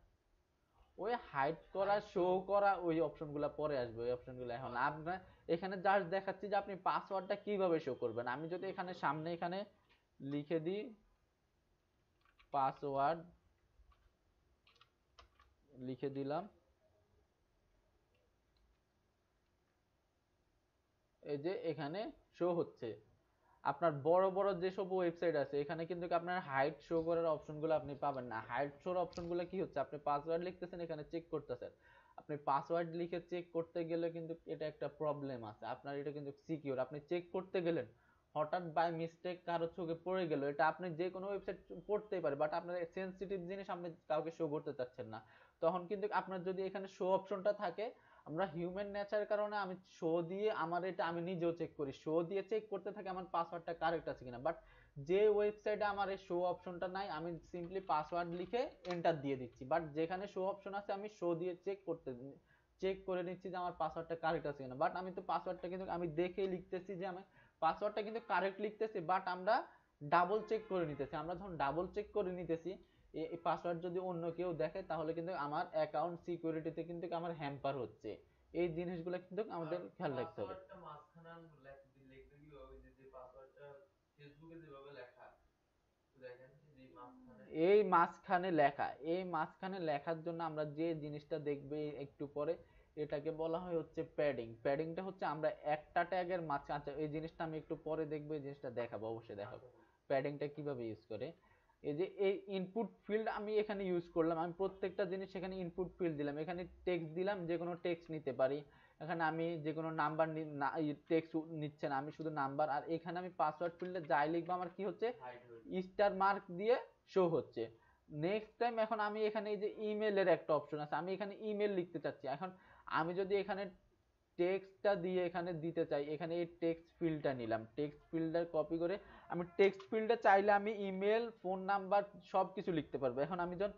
ওই হাইড করা শো করা ওই অপশনগুলো পরে আসবে, ওই অপশনগুলো এখন আপনার এখানে জাস্ট দেখাচ্ছি যে আপনি পাসওয়ার্ডটা কিভাবে শো করবেন। আমি যদি এখানে সামনে এখানে লিখে দিই পাসওয়ার্ড, লিখে দিলাম, এই যে এখানে শো হচ্ছে। আপনার বড় বড় যেসব ওয়েবসাইট আছে এখানে কিন্তু আপনার হাইড শো করার অপশনগুলো আপনি পাবেন না। হাইড শোর অপশনগুলো কি হচ্ছে, আপনি পাসওয়ার্ড লিখতেছেন এখানে চেক করতেছেন, আপনি পাসওয়ার্ড লিখে চেক করতে গেলে কিন্তু এটা একটা প্রবলেম আছে, আপনার এটা কিন্তু সিকিউর। আপনি চেক করতে গেলেন হঠাৎ বাই মিস্টেক কারো চোখে পড়ে গেল, এটা আপনি যে কোনো ওয়েবসাইট পড়তেই পারে বাট আপনার সেনসিটিভ জিনিস আপনি কাউকে শো করতে চাচ্ছেন না, তখন কিন্তু আপনার যদি এখানে শো অপশনটা থাকে, আমরা হিউম্যান নেচারের কারণে আমি শো দিয়ে আমার এটা আমি নিজেও চেক করি, শো দিয়ে চেক করতে থাকি আমার পাসওয়ার্ডটা কারেক্ট আছে কিনা। বাট যে ওয়েবসাইটে আমার এই শো অপশনটা নাই আমি সিম্পলি পাসওয়ার্ড লিখে এন্টার দিয়ে দিচ্ছি, বাট যেখানে শো অপশন আছে আমি শো দিয়ে চেক করে নিচ্ছি যে আমার পাসওয়ার্ডটা কারেক্ট আছে কিনা। বাট আমি তো পাসওয়ার্ডটা কিন্তু আমি দেখেই লিখতেছি যে আমি পাসওয়ার্ডটা কিন্তু কারেক্ট লিখতেছি, বাট আমরা ডাবল চেক করে নিতেছি। আমরা যখন ডাবল চেক করে নিতেছি এই পাসওয়ার্ড যদি অন্য কেউ দেখে তাহলে কিন্তু আমার অ্যাকাউন্ট সিকিউরিটিতে কিন্তু আমার হ্যাম্পার হচ্ছে। এই জিনিসগুলো কিন্তু আমাদের খেয়াল রাখতে হবে। পাসওয়ার্ডটা মাঝখানে লিখতে কি হবে, যে পাসওয়ার্ডটা ফেসবুকে যেভাবে লেখা দেখেন যে মাঝখানে এই মাঝখানে লেখা, এই মাঝখানে লেখার জন্য আমরা যে জিনিসটা দেখবে একটু পরে, এটাকে বলা হয় হচ্ছে প্যাডিং। প্যাডিংটা হচ্ছে আমরা একটা ট্যাগের মাঝখানে, আচ্ছা এই জিনিসটা আমি একটু পরে দেখবো, এই জিনিসটা দেখাবো, অবশ্যই দেখাবো প্যাডিংটা কিভাবে ইউজ করে। এই যে এই ইনপুট ফিল্ড আমি এখানে ইউজ করলাম, আমি প্রত্যেকটা জিনিস এখানে ইনপুট ফিল্ড দিলাম, এখানে টেক্সট দিলাম, যে কোনো টেক্সট নিতে পারি, এখানে আমি যে কোনো নাম্বার টেক্সট নিচ্ছে না, আমি শুধু নাম্বার। আর এখানে আমি পাসওয়ার্ড ফিল্ডে যাই লিখবো আমার কি হচ্ছে স্টার মার্ক দিয়ে শো হচ্ছে। নেক্সট টাইম এখন আমি এখানে এই যে ইমেলের একটা অপশন আছে, আমি এখানে ইমেল লিখতে চাচ্ছি, এখন আমি যদি এখানে টেক্সটটা দিয়ে এখানে দিতে চাই, এখানে এই টেক্সট ফিল্ডটা নিলাম, টেক্সট ফিল্ডটা কপি করে আমি টেক্সট ফিল্ডে চাইলে আমি ইমেল, ফোন নাম্বার সব কিছু লিখতে পারবো। এখন আমি যখন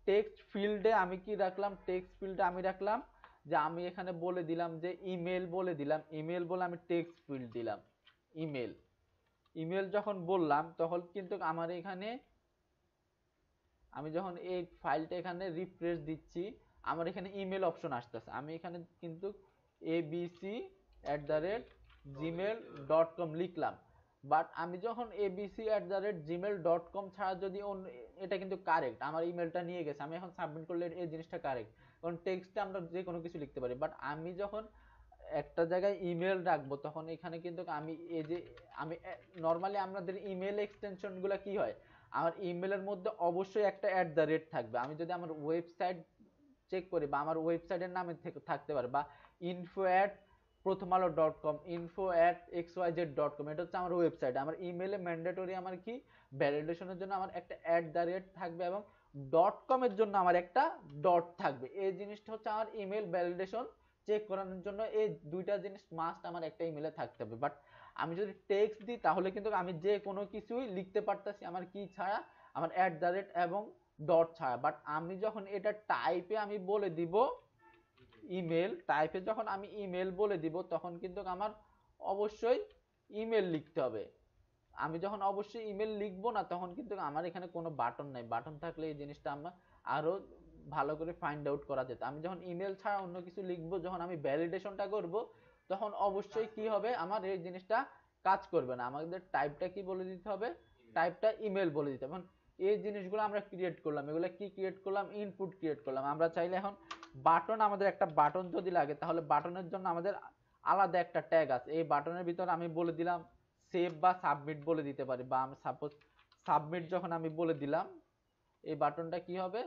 টেক্সট ফিল্ডে আমি কি রাখলাম, টেক্সট ফিল্ডে আমি রাখলাম যে আমি এখানে বলে দিলাম যে ইমেল বলে দিলাম, ইমেল বলে আমি টেক্সট ফিল্ড দিলাম ইমেল। ইমেল যখন বললাম তখন কিন্তু আমার এখানে, আমি যখন এই ফাইলটা এখানে রিফ্রেশ দিচ্ছি, আমার এখানে ইমেল অপশন আসতেছে, আমি এখানে কিন্তু abc@gmail.com লিখলাম। বাট আমি যখন abc@gmail.com ছাড়া যদি অন্য, এটা কিন্তু কারেক্ট, আমার ইমেলটা নিয়ে গেছে, আমি এখন সাবমিট করলে এই জিনিসটা কারেক্ট, কারণ টেক্সটে আমরা যে কোনো কিছু লিখতে পারি। বাট আমি যখন একটা জায়গায় ইমেল রাখবো তখন এখানে কিন্তু আমি এই যে আমি নর্মালি আমাদের ইমেল এক্সটেনশন গুলা কি হয়, আমার ইমেলের মধ্যে অবশ্যই একটা থাকবে। আমি যদি আমার ওয়েবসাইট চেক করি বা আমার ওয়েবসাইটের নামে থাকতে পারে, বা info@prothomalo.com, info@xyz.com, এটা হচ্ছে আমার ওয়েবসাইট। আমার ইমেলে ম্যান্ডেটরি আমার কি ভ্যালিডেশনের জন্য আমার একটা থাকবে, এবং .com এর জন্য আমার একটা ডট থাকবে। এই জিনিসটা হচ্ছে আমার ইমেল ভ্যালিডেশন চেক করানোর জন্য, এই দুইটা জিনিস মাস্ট আমার একটা ইমেলে থাকতে হবে। বাট আমি যদি টেক্সট দিই তাহলে কিন্তু আমি যে কোনো কিছুই লিখতে পারতেছি আমার কি ছাড়া, আমার এবং ডট ছাড়া। বাট আমি যখন এটা টাইপে আমি বলে দিব ইমেল, টাইপে যখন আমি ইমেল বলে দিব তখন কিন্তু আমার অবশ্যই ইমেল লিখতে হবে। আমি যখন অবশ্যই ইমেল লিখবো না তখন কিন্তু আমার এখানে কোনো বাটন নাই, বাটন থাকলে এই জিনিসটা আমরা আরো ভালো করে ফাইন্ড আউট করা যেত। আমি যখন ইমেল ছাড়া অন্য কিছু লিখবো, যখন আমি ভ্যালিডেশনটা করব তখন অবশ্যই কি হবে, আমার এই জিনিসটা কাজ করবে না। আমাদের টাইপটা কি বলে দিতে হবে, টাইপটা ইমেল বলে দিতে হবে। এই জিনিসগুলো আমরা ক্রিয়েট করলাম, এগুলো কি ক্রিয়েট করলাম, ইনপুট ক্রিয়েট করলাম। আমরা চাইলে এখন বাটন, আমাদের একটা বাটন যদি লাগে তাহলে বাটনের জন্য আমাদের আলাদা একটা ট্যাগ আছে, এই বাটনের ভিতরে আমি বলে দিলাম সেভ বা সাবমিট বলে দিতে পারি, বা আমি সাপোজ সাবমিট যখন আমি বলে দিলাম, এই বাটনটা কি হবে,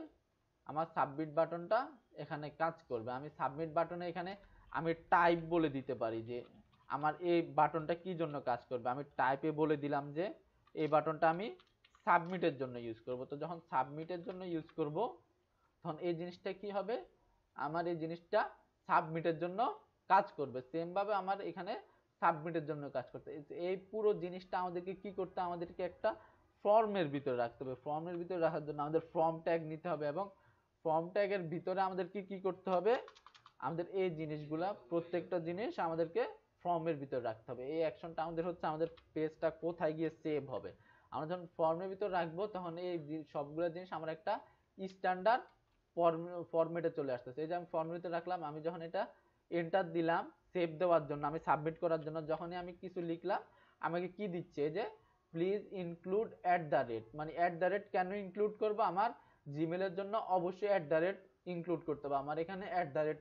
আমার সাবমিট বাটনটা এখানে কাজ করবে। আমি সাবমিট বাটনে এখানে আমি টাইপ বলে দিতে পারি যে আমার এই বাটনটা কি জন্য কাজ করবে, আমি টাইপে বলে দিলাম যে এই বাটনটা আমি সাবমিটের জন্য ইউজ করব। তো যখন সাবমিটের জন্য ইউজ করব তখন এই জিনিসটা কি হবে, আমার এই জিনিসটা সাবমিটের জন্য কাজ করবে। সেম ভাবে আমার এখানে সাবমিটের জন্য কাজ করতে, এই পুরো জিনিসটা আমাদেরকে কি করতে, আমাদেরকে একটা ফর্মের ভিতরে রাখতে হবে। ফর্মের ভিতরে রাখার জন্য আমাদের ফর্ম ট্যাগ নিতে হবে, এবং ফর্ম ট্যাগের ভিতরে আমাদেরকে কি করতে হবে, আমাদের এই জিনিসগুলা প্রত্যেকটা জিনিস আমাদেরকে ফর্মের ভিতরে রাখতে হবে। এই অ্যাকশনটা আমাদের হচ্ছে আমাদের পেজটা কোথায় গিয়ে সেভ হবে। আমরা যখন ফর্মের ভিতর রাখবো তখন এই সবগুলো জিনিস আমার একটা স্ট্যান্ডার্ড ফরম্যাটে চলে আসতেছে। এই যে আমি ফর্মের ভিতরে রাখলাম, আমি যখন এটা এন্টার দিলাম সেভ দেওয়ার জন্য, আমি সাবমিট করার জন্য, যখনই আমি কিছু লিখলাম আমাকে কি দিচ্ছে যে প্লিজ ইনক্লুড মানে কেন ইনক্লুড করব, আমার জিমেলের জন্য অবশ্যই ইনক্লুড করতে হবে। আমার এখানে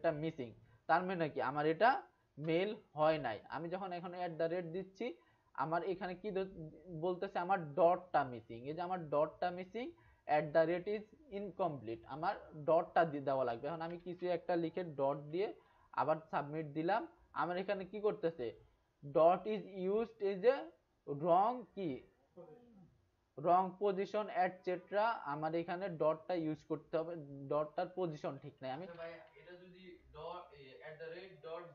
টা মিসিং, তার মানে কি আমার এটা মেল হয় নাই। আমি যখন এখন দিচ্ছি আমার এখানে কি বলতেছে, আমার ডটটা মিসিং, এই যে আমার ডটটা মিসিং, ইজ ইনকমপ্লিট, আমার ডটটা দেওয়া লাগবে। এখন আমি কিছু একটা লিখে ডট দিয়ে আবার সাবমিট দিলাম, আমার এখানে কি করতেছে, dot is used is a wrong কি রং পজিশন এটসেট্রা, আমার এখানে ডটটা ইউজ করতে হবে, ডটটার পজিশন ঠিক নাই। আমি ভাই এটা যদি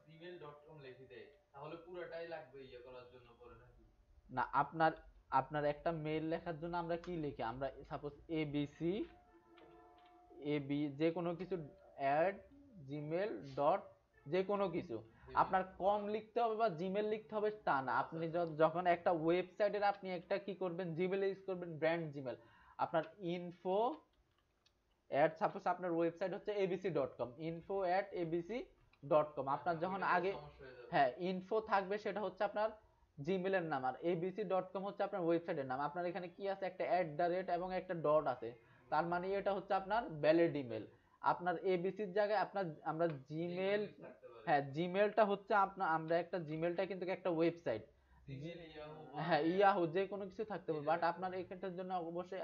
@gmail.com লিখে দেয় তাহলে পুরোটাই লাগবে ইয়ে করার জন্য পরে নাকি? না, আপনার আপনার একটা মেইল লেখার জন্য আমরা কি লিখি, আমরা সাপোজ এবিসি যে কোনো কিছু @gmail. যে কোনো কিছু, আপনার কম লিখতে হবে বা জিমেল লিখতে হবে তা না। আপনি যখন একটা ওয়েবসাইটের আপনি একটা কি করবেন, জিমেল ইউজ করবেন, ব্র্যান্ড জিমেল, আপনার ইনফো সাপোজ আপনার ওয়েবসাইট হচ্ছে abc.com, info@abc.com, আপনার যখন আগে হ্যাঁ ইনফো থাকবে সেটা হচ্ছে আপনার জিমেলের নাম, আর abc.com হচ্ছে আপনার ওয়েবসাইটের নাম। আপনার এখানে কি আছে, একটা @ এবং একটা ডট আছে, তার মানে এটা হচ্ছে আপনার ভ্যালিড ইমেল। আপনার এবিসির জায়গায় আপনার আমরা জিমেল, থাকতে পারে। হ্যাঁ জিমেলটা হচ্ছে আপনার, আমরা একটা জিমেলটা কিন্তু একটা ওয়েবসাইট, জিমেল, ইয়াহু বা হ্যাঁ মেল, ইয়াহু যে কোনো কিছু থাকতে পারে, এই যে বাট থাকতে আপনার পারে। এখানটার জন্য অবশ্যই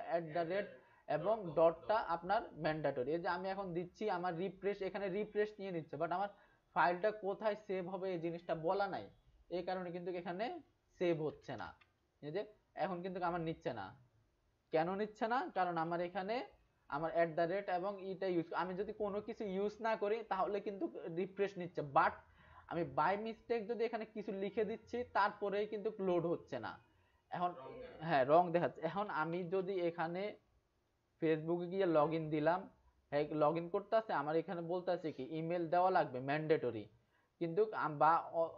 এবং @com, ডটটা dot। আপনার ম্যান্ডেটরি। এই যে আমি এখন দিচ্ছি, আমার রিফ্রেশ, এখানে রিফ্রেশ নিয়ে নিচ্ছে, বাট আমার ফাইলটা কোথায় সেভ হবে এই জিনিসটা বলা নাই, এই কারণে কিন্তু এখানে সেভ হচ্ছে না। এই যে এখন কিন্তু আমার নিচ্ছে না, কেন নিচ্ছে না, কারণ আমার এখানে আমার এবং ইটা ইউজ, আমি যদি কোনো কিছু ইউজ না করি তাহলে কিন্তু রিফ্রেশ নিচ্ছে, বাট আমি বাই মিস্টেক যদি এখানে কিছু লিখে দিচ্ছি তারপরেই কিন্তু লোড হচ্ছে না। এখন Wrong দেখাচ্ছে। হ্যাঁ রং দেখাচ্ছে। এখন আমি যদি এখানে ফেসবুকে গিয়ে লগ ইন দিলাম, হ্যাঁ লগ ইন করতে আছে, আমার এখানে বলতে আছে কি ইমেল দেওয়া লাগবে ম্যান্ডেটরি, কিন্তু বা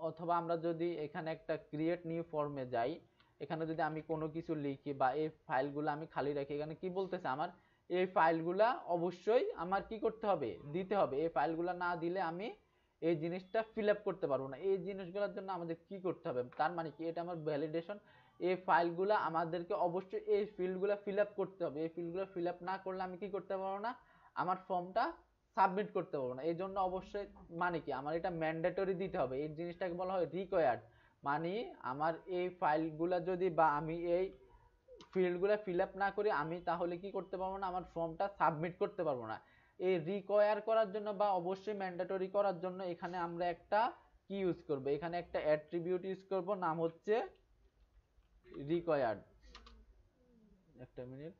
অথবা আমরা যদি এখানে একটা ক্রিয়েট নিউ ফর্মে যাই, এখানে যদি আমি কোনো কিছু লিখি বা এই ফাইলগুলো আমি খালি রাখি, এখানে কি বলতেছে আমার এই ফাইলগুলা অবশ্যই আমার কি করতে হবে, দিতে হবে। এই ফাইলগুলা না দিলে আমি এই জিনিসটা ফিল আপ করতে পারবো না। এই জিনিসগুলোর জন্য আমাদের কি করতে হবে, তার মানে কি এটা আমার ভ্যালিডেশন, এই ফাইলগুলা আমাদেরকে অবশ্যই এই ফিল্ডগুলো ফিল আপ করতে হবে। এই ফিল্ডগুলো ফিল আপ না করলে আমি কি করতে পারবো না, আমার ফর্মটা সাবমিট করতে পারবো না। এই জন্য অবশ্যই মানে কি আমার এটা ম্যান্ডেটরি দিতে হবে, এই জিনিসটাকে বলা হয় রিকোয়ার্ড। মানে আমার এই ফাইলগুলা যদি বা আমি এই ফিল্ডগুলো ফিল আপ না করি, আমি তাহলে কি করতে পারবো না, আমার ফর্মটা সাবমিট করতে পারবো না। এই রিকোয়ার করার জন্য বা অবশ্যই ম্যান্ডেটরি করার জন্য এখানে আমরা একটা কি ইউজ করব, এখানে একটা অ্যাট্রিবিউট ইউজ করব, নাম হচ্ছে রিকোয়ার্ড। একটা মিনিট।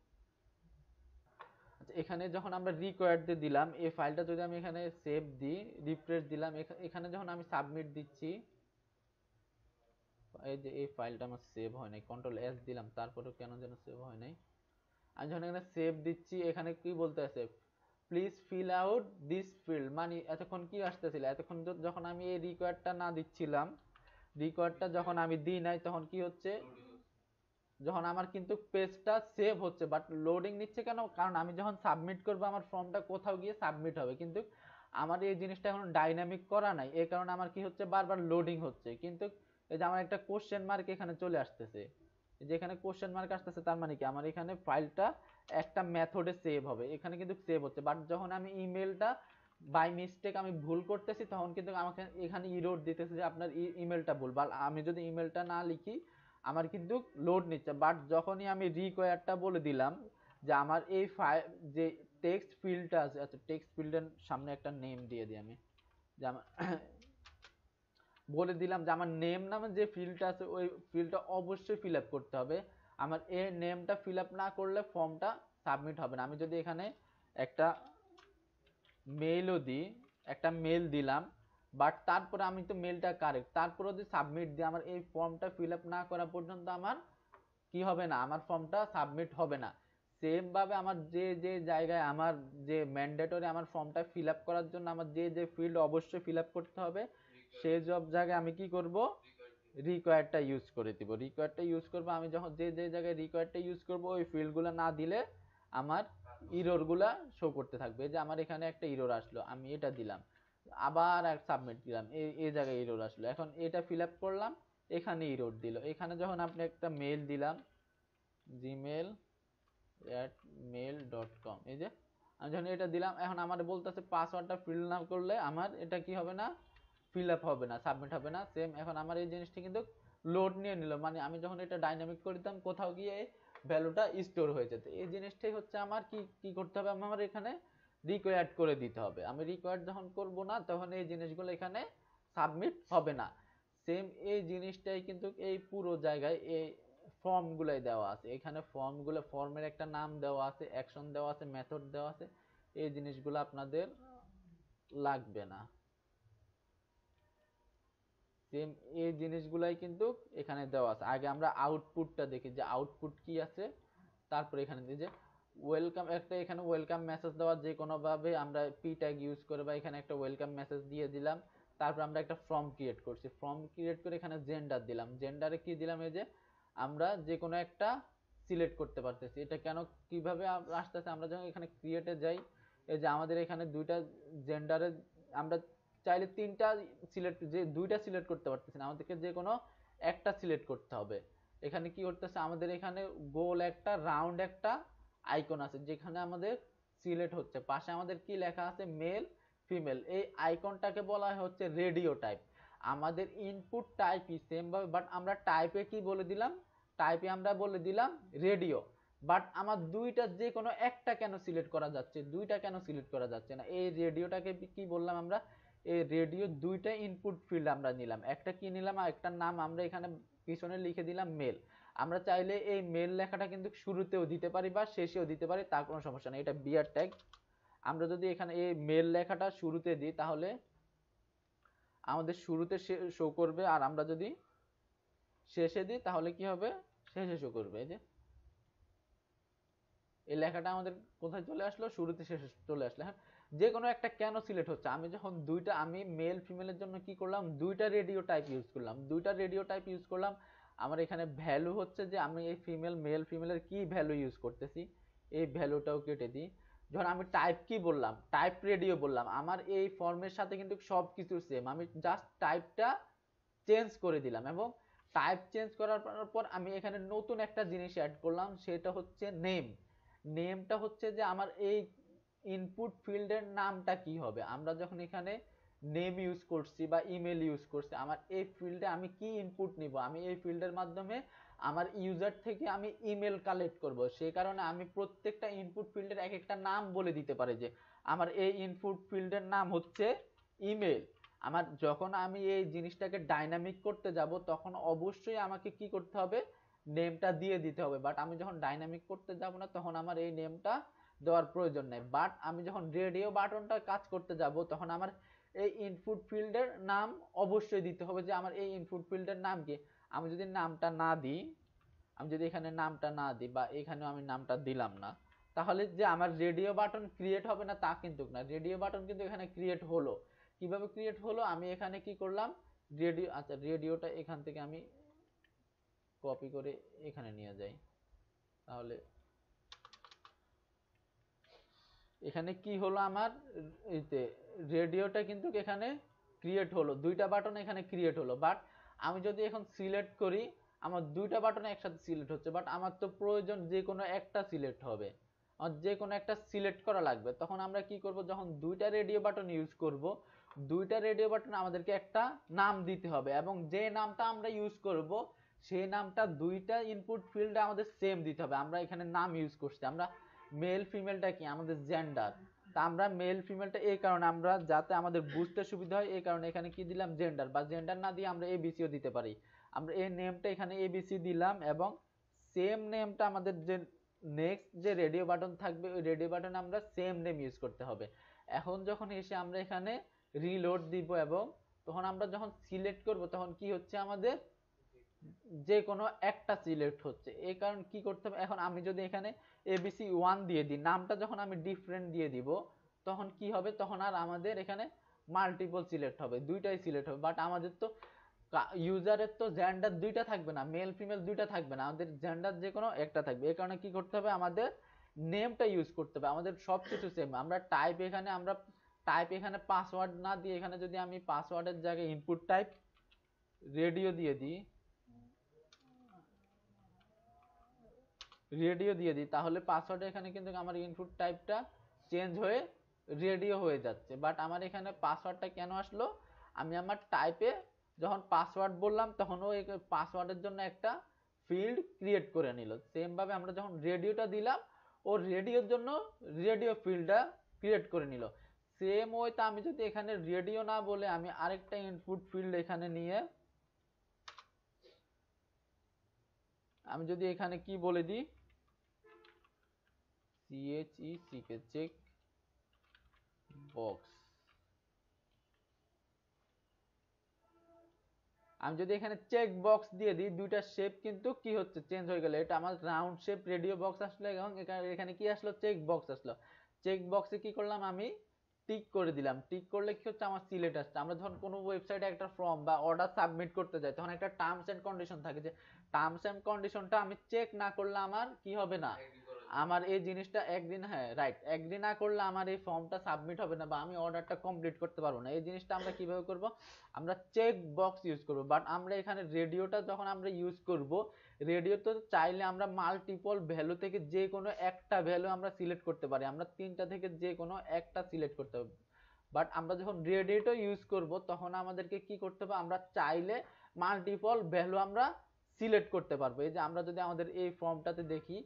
আচ্ছা, এখানে যখন আমরা রিকোয়ার্ড দিয়ে দিলাম, এই ফাইলটা যদি আমি এখানে সেভ দিই, রিফ্রেশ দিলাম, এখানে যখন আমি সাবমিট দিচ্ছি, এই যে এই ফাইলটা আমার সেভ হয় নাই, কন্ট্রোল এস দিলাম তারপরেও কেন যেন সেভ হয় নাই। আমি যখন এখানে সেভ দিচ্ছি, এখানে কি বলতে আছে, please fill out this field, মানে এতক্ষণ কি আসতেছিল, এতক্ষণ যখন আমি এই রিকোয়ার্ডটা না দিচ্ছিলাম, রিকোয়ার্ডটা যখন আমি দিই নাই, তখন কি হচ্ছে, লোডিং হচ্ছে। যখন আমার কিন্তু পেজটা সেভ হচ্ছে বাট লোডিং নিচ্ছে কেন, কারণ আমি যখন সাবমিট করব আমার ফর্মটা কোথাও গিয়ে সাবমিট হবে, কিন্তু আমার এই জিনিসটা এখন ডাইনামিক করা নাই, এই কারণে আমার কি হচ্ছে বারবার লোডিং হচ্ছে। কিন্তু এই যে আমার একটা কোশ্চেন মার্ক এখানে চলে আসতেছে, যেখানে কোশ্চেন মার্ক আসতেছে, তার মানে কি আমার এখানে ফাইলটা একটা মেথডে সেভ হবে, এখানে কিন্তু সেভ হচ্ছে। বাট যখন আমি ইমেলটা বাই মিস্টেক আমি ভুল করতেছি, তখন কিন্তু আমাকে এখানে ইরর দিতেছে যে আপনার ইমেলটা ভুল, বা আমি যদি ইমেলটা না লিখি আমার কিন্তু লোড নিচ্ছে। বাট যখনই আমি রিকোয়ারটা বলে দিলাম যে আমার এই ফাইল যে টেক্সট ফিল্ডটা আছে, আচ্ছা টেক্সট ফিল্ডের সামনে একটা নেম দিয়ে দিই আমি, যে আমার বলে দিলাম যে আমার নেম নামে যে ফিল্ডটা আছে ওই ফিল্ডটা অবশ্যই ফিল আপ করতে হবে। আমার এই নেমটা ফিল আপ না করলে ফর্মটা সাবমিট হবে না। আমি যদি এখানে একটা মেইলও দিই, একটা মেল দিলাম, বাট তারপরে আমি তো মেলটা কারেক্ট, তারপরে যদি সাবমিট দিই, আমার এই ফর্মটা ফিল আপ না করা পর্যন্ত আমার কি হবে না, আমার ফর্মটা সাবমিট হবে না। সেম ভাবে আমার যে যে জায়গায় আমার যে ম্যান্ডেটরি আমার ফর্মটা ফিল আপ করার জন্য আমার যে যে ফিল্ড অবশ্যই ফিল আপ করতে হবে, সেই সব জায়গায় আমি কি করব, রিকোয়ারটা ইউজ করে দিব। রিকোয়ারটা ইউজ করব, আমি যখন যে যে জায়গায় রিকোয়ারটা ইউজ করব ওই ফিল্ডগুলো না দিলে আমার ইরর গুলা শো করতে থাকবে। যে আমার এখানে একটা ইরর আসলো, আমি এটা দিলাম, আবার এক সাবমিট দিলাম, এই জায়গায় ইরর আসলো, এখন এটা ফিল আপ করলাম, এখানে ইরর দিল। এখানে যখন আপনি একটা মেল দিলাম, gmail@mail.com, এই যে আমি যখন এটা দিলাম, এখন আমার বলতেছে পাসওয়ার্ডটা ফিল না করলে আমার এটা কি হবে না, ফিল আপ হবে না, সাবমিট হবে না। সেম এখন আমার এই জিনিসটা কিন্তু লোড নিয়ে নিল, মানে আমি যখন এটা ডাইনামিক করে দিতাম কোথাও গিয়ে ভ্যালুটা স্টোর হয়ে যেত। এই জিনিসটাই হচ্ছে আমার কি কি করতে হবে, আমার এখানে রিকোয়ার্ড করে দিতে হবে। আমি রিকোয়ার্ড যখন করব না তখন এই জিনিসগুলো এখানে সাবমিট হবে না। সেম এই জিনিসটাই কিন্তু এই পুরো জায়গায় এই ফর্ম গুলাই দেওয়া আছে, এখানে ফর্মগুলো, ফর্মের একটা নাম দেওয়া আছে, অ্যাকশন দেওয়া আছে, মেথড দেওয়া আছে, এই জিনিসগুলো আপনাদের লাগবে না। সেম এই জিনিসগুলাই কিন্তু এখানে দেওয়া আছে। আগে আমরা আউটপুটটা দেখি যে আউটপুট কি আছে, তারপরে এখানে দিই যে ওয়েলকাম, একটা এখানে ওয়েলকাম মেসেজ দেওয়া, যে কোনো ভাবে আমরা পি ট্যাগ ইউজ করে বা এখানে একটা ওয়েলকাম মেসেজ দিয়ে দিলাম। তারপর আমরা একটা ফর্ম ক্রিয়েট করছি, ফর্ম ক্রিয়েট করে এখানে জেন্ডার দিলাম, জেন্ডারে কি দিলাম, এই যে আমরা যে কোনো একটা সিলেক্ট করতে পারতেছি। এটা কেন কিভাবে আসতেছে, আমরা যখন এখানে ক্রিয়েটে যাই, এই যে আমাদের এখানে দুইটা জেন্ডারে আমরা চাইলে তিনটা সিলেক্ট, যে দুইটা সিলেক্ট করতে পারতেছি না, আমাদেরকে যে কোনো একটা সিলেক্ট করতে হবে। এখানে কি করতেছে, আমাদের এখানে গোল একটা রাউন্ড একটা আইকন আছে যেখানে আমাদের সিলেক্ট হচ্ছে, পাশে আমাদের কি লেখা আছে মেল ফিমেল, এই আইকনটাকে বলা হচ্ছে রেডিও টাইপ। আমাদের ইনপুট টাইপই সেম ভাবে, বাট আমরা টাইপে কি বলে দিলাম, টাইপে আমরা বলে দিলাম রেডিও। বাট আমার দুইটা যে কোনো একটা কেন সিলেক্ট করা যাচ্ছে, দুইটা কেন সিলেক্ট করা যাচ্ছে না? এই রেডিওটাকে কি বললাম আমরা, এই রেডিও দুইটা ইনপুট ফিল্ড আমরা নিলাম, একটা কি নিলাম, আর একটা নাম আমরা এখানে পিছনে লিখে দিলাম মেল। আমরা চাইলে এই মেল লেখাটা কিন্তু শুরুতেও দিতে পারি বা শেষেও দিতে পারি, তার কোনো সমস্যা নেই, এটা বিয়ার ট্যাগ। আমরা যদি এখানে এই মেল লেখাটা শুরুতে দিই তাহলে আমাদের শুরুতে শো করবে, আর আমরা যদি শেষে দিই তাহলে কি হবে, শেষে শো করবে। এই যে এই লেখাটা আমাদের কোথায় চলে আসলো, শুরুতে শেষে চলে আসলো। হ্যাঁ, যে কোনো একটা কেন সিলেক্ট হচ্ছে, আমি যখন দুইটা, আমি মেল ফিমেলের জন্য কি করলাম, দুইটা রেডিও টাইপ ইউজ করলাম, দুইটা রেডিও টাইপ ইউজ করলাম। আমার এখানে ভ্যালু হচ্ছে যে আমি এই ফিমেল মেল ফিমেলের কি ভ্যালু ইউজ করতেছি, এই ভ্যালুটাও কেটে দিই। যখন আমি টাইপ কি বললাম, টাইপ রেডিও বললাম, আমার এই ফর্মের সাথে কিন্তু সব কিছু সেম, আমি জাস্ট টাইপটা চেঞ্জ করে দিলাম। এবং টাইপ চেঞ্জ করার পর আমি এখানে নতুন একটা জিনিস অ্যাড করলাম, সেটা হচ্ছে নেম। নেমটা হচ্ছে যে আমার এই ইনপুট ফিল্ডের নামটা কি হবে। আমরা যখন এখানে নেম ইউজ করছি বা ইমেল ইউজ করছি, আমার এই ফিল্ডে আমি কি ইনপুট নিব, আমি এই ফিল্ডের মাধ্যমে আমার ইউজার থেকে আমি ইমেল কালেক্ট করব। সেই কারণে আমি প্রত্যেকটা ইনপুট ফিল্ডের এক একটা নাম বলে দিতে পারি, যে আমার এই ইনপুট ফিল্ডের নাম হচ্ছে ইমেল। আমার যখন আমি এই জিনিসটাকে ডাইনামিক করতে যাব তখন অবশ্যই আমাকে কি করতে হবে, নেমটা দিয়ে দিতে হবে। বাট আমি যখন ডাইনামিক করতে যাব না তখন আমার এই নেমটা দেওয়ার প্রয়োজন নেই। বাট আমি যখন রেডিও বাটনটা কাজ করতে যাব তখন আমার এই ইনপুট ফিল্ডের নাম অবশ্যই দিতে হবে, যে আমার এই ইনপুট ফিল্ডের নাম কি। আমি যদি নামটা না দিই, আমি যদি এখানে নামটা না দিই বা এখানেও আমি নামটা দিলাম না, তাহলে যে আমার রেডিও বাটন ক্রিয়েট হবে না তা কিন্তু না, রেডিও বাটন কিন্তু এখানে ক্রিয়েট হলো। কিভাবে ক্রিয়েট হলো, আমি এখানে কি করলাম, রেডিও, আচ্ছা রেডিওটা এখান থেকে আমি কপি করে এখানে নিয়ে যাই, তাহলে এখানে কি হলো, আমার এইতে রেডিওটা কিন্তু এখানে ক্রিয়েট হলো, দুইটা বাটন এখানে ক্রিয়েট হলো। বাট আমি যদি এখন সিলেক্ট করি, আমার দুইটা বাটন একসাথে সিলেক্ট হচ্ছে, বাট আমার তো প্রয়োজন যে কোনো একটা সিলেক্ট হবে, আমার যে কোনো একটা সিলেক্ট করা লাগবে। তখন আমরা কি করব, যখন দুইটা রেডিও বাটন ইউজ করব, দুইটা রেডিও বাটন আমাদেরকে একটা নাম দিতে হবে, এবং যে নামটা আমরা ইউজ করব সেই নামটা দুইটা ইনপুট ফিল্ডে আমাদের সেম দিতে হবে। আমরা এখানে নাম ইউজ করছি, আমরা মেল ফিমেলটা কি আমাদের জেন্ডার, তা আমরা মেল ফিমেলটা এই কারণে আমরা যাতে আমাদের বুঝতে সুবিধা হয় এই কারণে এখানে কি দিলাম, জেন্ডার, বা জেন্ডার না দিয়ে আমরা এবিসিও দিতে পারি। আমরা এই নেমটা এখানে এবিসি দিলাম, এবং সেম নেমটা আমাদের যে নেক্সট যে রেডিও বাটন থাকবে ওই রেডিও বাটনে আমরা সেম নেম ইউজ করতে হবে। এখন যখন এসে আমরা এখানে রিলোড দিব, এবং তখন আমরা যখন সিলেক্ট করব তখন কি হচ্ছে, আমাদের যে কোনো একটা সিলেক্ট হচ্ছে। এই কারণ কি করতে হবে, এখন আমি যদি এখানে এবিসি 1 দিয়ে দিই, নামটা যখন আমি ডিফারেন্ট দিয়ে দিব তখন কি হবে, তখন আর আমাদের এখানে মাল্টিপল সিলেক্ট হবে, দুইটাই সিলেক্ট হবে। বাট আমাদের তো ইউজারের তো জেন্ডার দুইটা থাকবে না, মেল ফিমেল দুইটা থাকবে না, আমাদের জেন্ডার যে কোনো একটা থাকবে। এই কারণে কি করতে হবে, আমাদের নেমটা ইউজ করতে হবে, আমাদের সবকিছু সেম। আমরা টাইপ এখানে পাসওয়ার্ড না দিয়ে এখানে যদি আমি পাসওয়ার্ডের জায়গায় ইনপুট টাইপ রেডিও দিয়ে দিই, তাহলে পাসওয়ার্ডে এখানে কিন্তু আমার ইনপুট টাইপটা চেঞ্জ হয়ে রেডিও হয়ে যাচ্ছে। বাট আমার এখানে পাসওয়ার্ডটা কেন আসলো, আমি আমার টাইপে যখন পাসওয়ার্ড বললাম তখন ও পাসওয়ার্ডের জন্য একটা ফিল্ড ক্রিয়েট করে নিল। সেম ভাবে আমরা যখন রেডিওটা দিলাম ও রেডিওর জন্য রেডিও ফিল্ডটা ক্রিয়েট করে নিল। সেম ওইটা আমি যদি এখানে রেডিও না বলে আমি আরেকটা ইনপুট ফিল্ড এখানে নিয়ে আমি যদি এখানে কি বলে দিই, CHECK চেক বক্স, আমি যদি এখানে চেক বক্স দিয়ে দিই, দুইটা শেপ কিন্তু কি হচ্ছে, চেঞ্জ হয়ে গেল। এটা আমার রাউন্ড শেপ রেডিও বক্স আসলো, এবং এখানে কি আসলো, চেক বক্স আসলো। চেক বক্সে কি করলাম, আমি টিক করে দিলাম। টিক করলে কি হচ্ছে, আমার সিলেক্ট আসছে। আমরা যখন কোনো ওয়েবসাইটে একটা ফর্ম বা অর্ডার সাবমিট করতে যাই তখন একটা টার্মস এন্ড কন্ডিশন থাকে, যে টার্মস এন্ড কন্ডিশনটা আমি চেক না করলে আমার কি হবে না, আমার এই জিনিসটা একদিন, হ্যাঁ রাইট, একদিন না করলে আমার এই ফর্মটা সাবমিট হবে না বা আমি অর্ডারটা কমপ্লিট করতে পারবো না। এই জিনিসটা আমরা কিভাবে করব, আমরা চেক বক্স ইউজ করব। বাট আমরা এখানে রেডিওটা যখন আমরা ইউজ করব, রেডিও তো চাইলে আমরা মাল্টিপল ভ্যালু থেকে যে কোনো একটা ভ্যালু আমরা সিলেক্ট করতে পারি, আমরা তিনটা থেকে যে কোনো একটা সিলেক্ট করতে হবে। বাট আমরা যখন রেডিওটা ইউজ করব তখন আমাদেরকে কি করতে হবে, আমরা চাইলে মাল্টিপল ভ্যালু আমরা সিলেক্ট করতে পারবো। এই যে আমরা যদি আমাদের এই ফর্মটাতে দেখি,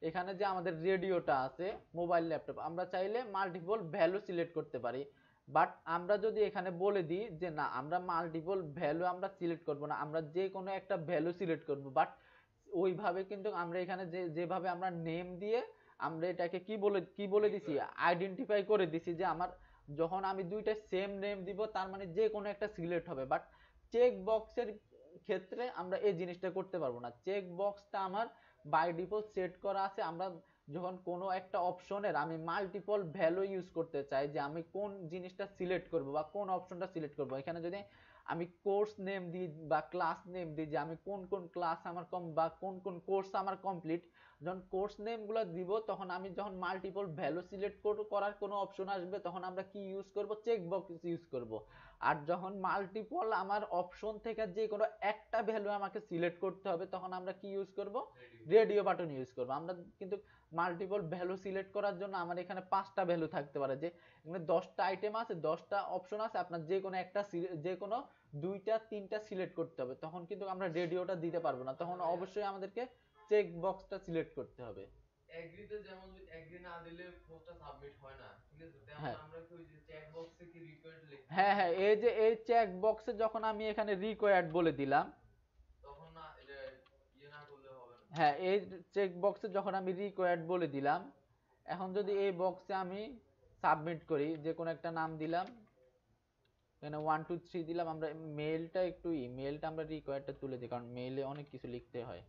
এখানে যে আমাদের রেডিওটা আছে মোবাইল ল্যাপটপ, আমরা চাইলে মাল্টিপল ভ্যালু সিলেক্ট করতে পারি। বাট আমরা যদি এখানে বলে দিই যে না আমরা মাল্টিপল ভ্যালু আমরা সিলেক্ট করব না, আমরা যে কোনো একটা ভ্যালু সিলেক্ট করব, বাট ওইভাবে কিন্তু আমরা এখানে যেভাবে আমরা নেম দিয়ে আমরা এটাকে কি বলে দিছি, আইডেন্টিফাই করে দিছি যে আমার যখন আমি দুইটা সেম নেম দিব তার মানে যে কোনো একটা সিলেক্ট হবে। বাট চেক বক্সের ক্ষেত্রে আমরা এই জিনিসটা করতে পারবো না। চেক বক্সটা আমার বাই ডিফল্ট সেট করা আছে। আমরা যখন কোনো একটা অপশনের আমি মাল্টিপল ভ্যালু ইউজ করতে চাই যে আমি কোন জিনিসটা সিলেক্ট করব বা কোন অপশনটা সিলেক্ট করব, এখানে যদি আমি কোর্স নেম দিই বা ক্লাস নেম দিই যে আমি কোন কোন ক্লাস আমার বা কোন কোন কোর্স আমার কমপ্লিট, যখন কোর্স নেম গুলো দিব তখন আমি যখন মাল্টিপল ভ্যালু সিলেক্ট করার কোনো অপশন আসবে তখন আমরা কি ইউজ করব, চেক বক্স ইউজ করব। আর যখন মাল্টিপল আমার অপশন থেকে যে কোনো একটা ভ্যালু আমাকে সিলেক্ট করতে হবে তখন আমরা কি ইউজ করব, রেডিও বাটন ইউজ করব। আমরা কিন্তু মাল্টিপল ভ্যালু সিলেক্ট করার জন্য আমার এখানে 5টা ভ্যালু থাকতে পারে, যে এখানে 10টা আইটেম আছে, 10টা অপশন আছে, আপনার যে কোনো একটা যে কোনো 2টা 3টা সিলেক্ট করতে হবে, তখন কিন্তু আমরা রেডিওটা দিতে পারবো না, তখন অবশ্যই আমাদেরকে চেক বক্সটা সিলেক্ট করতে হবে। এগ্রিতে যেমন এগ্রি না দিলে পোস্টটা সাবমিট হয় না, ঠিক আছে? তেমন হ্যাঁ আমরা কি ওই যে চেক বক্সে কি রিকোয়ার্ড লিখতে হ্যাঁ হ্যাঁ, এই যে এই চেক বক্সে যখন আমি এখানে রিকোয়ার্ড বলে দিলাম, তখন না এটা ইয়ে না করলে হবে না? হ্যাঁ এই চেক বক্সে যখন আমি রিকোয়ার্ড বলে দিলাম, এখন যদি এই বক্সে আমি সাবমিট করি, যে কোনো একটা নাম দিলাম, এখানে 1 2 3 দিলাম, আমরা মেলটা একটু মেলটা আমরা রিকোয়ার্ডটা তুলে দিই, কারণ মেইলে অনেক কিছু লিখতে হয়।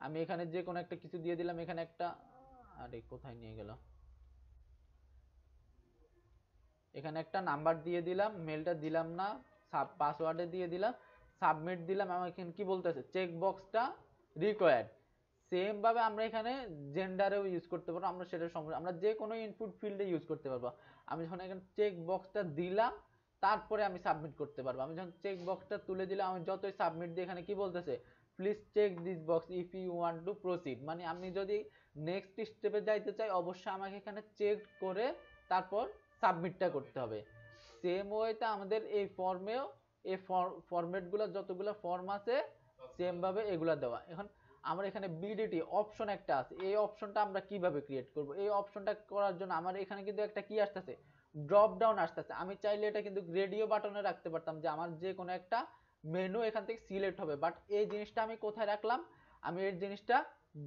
আমি এখানে যে কোনো একটা কিছু দিয়ে দিলাম, এখানে একটা, আরে কোথায় নিয়ে গেল, এখানে একটা নাম্বার দিয়ে দিলাম, মেলটা দিলাম না, পাসওয়ার্ডে দিয়ে দিলাম, সাবমিট দিলাম। আমার এখানে কি বলতেছে, চেক বক্সটা রিকোয়ার্ড। সেম ভাবে আমরা এখানে জেন্ডারেও ইউজ করতে পারবো, আমরা সেটা সম্পর্কে আমরা যে কোনো ইনপুট ফিল্ডে ইউজ করতে পারবো। আমি যখন এখানে চেক বক্সটা দিলাম তারপরে আমি সাবমিট করতে পারবো। আমি যখন চেক বক্সটা তুলে দিলাম, আমি যতই সাবমিট দিই, এখানে কি বলতেছে, please check this box if you want to proceed, মানে আমি যদি নেক্সট স্টেপে যাইতে চাই অবশ্যই আমাকে এখানে চেক করে তারপর সাবমিটটা করতে হবে। সেম ওয়েতে আমাদের এই ফর্মেও এই ফরম্যাটগুলো যতগুলো ফর্ম আছে সেম ভাবে এগুলা দেওয়া। এখন আমার এখানে বিডিটি অপশন একটা আছে, এই অপশনটা আমরা কিভাবে ক্রিয়েট করব, এই অপশনটা করার জন্য আমার এখানে কিন্তু একটা কি আসতেছে, ড্রপ ডাউন আসতেছে। আমি চাইলে এটা কিন্তু রেডিও বাটনে রাখতে পারতাম যে আমার যে কোনো একটা মেনু এখান থেকে সিলেক্ট হবে, বাট এই জিনিসটা আমি কোথায় রাখলাম, আমি এই জিনিসটা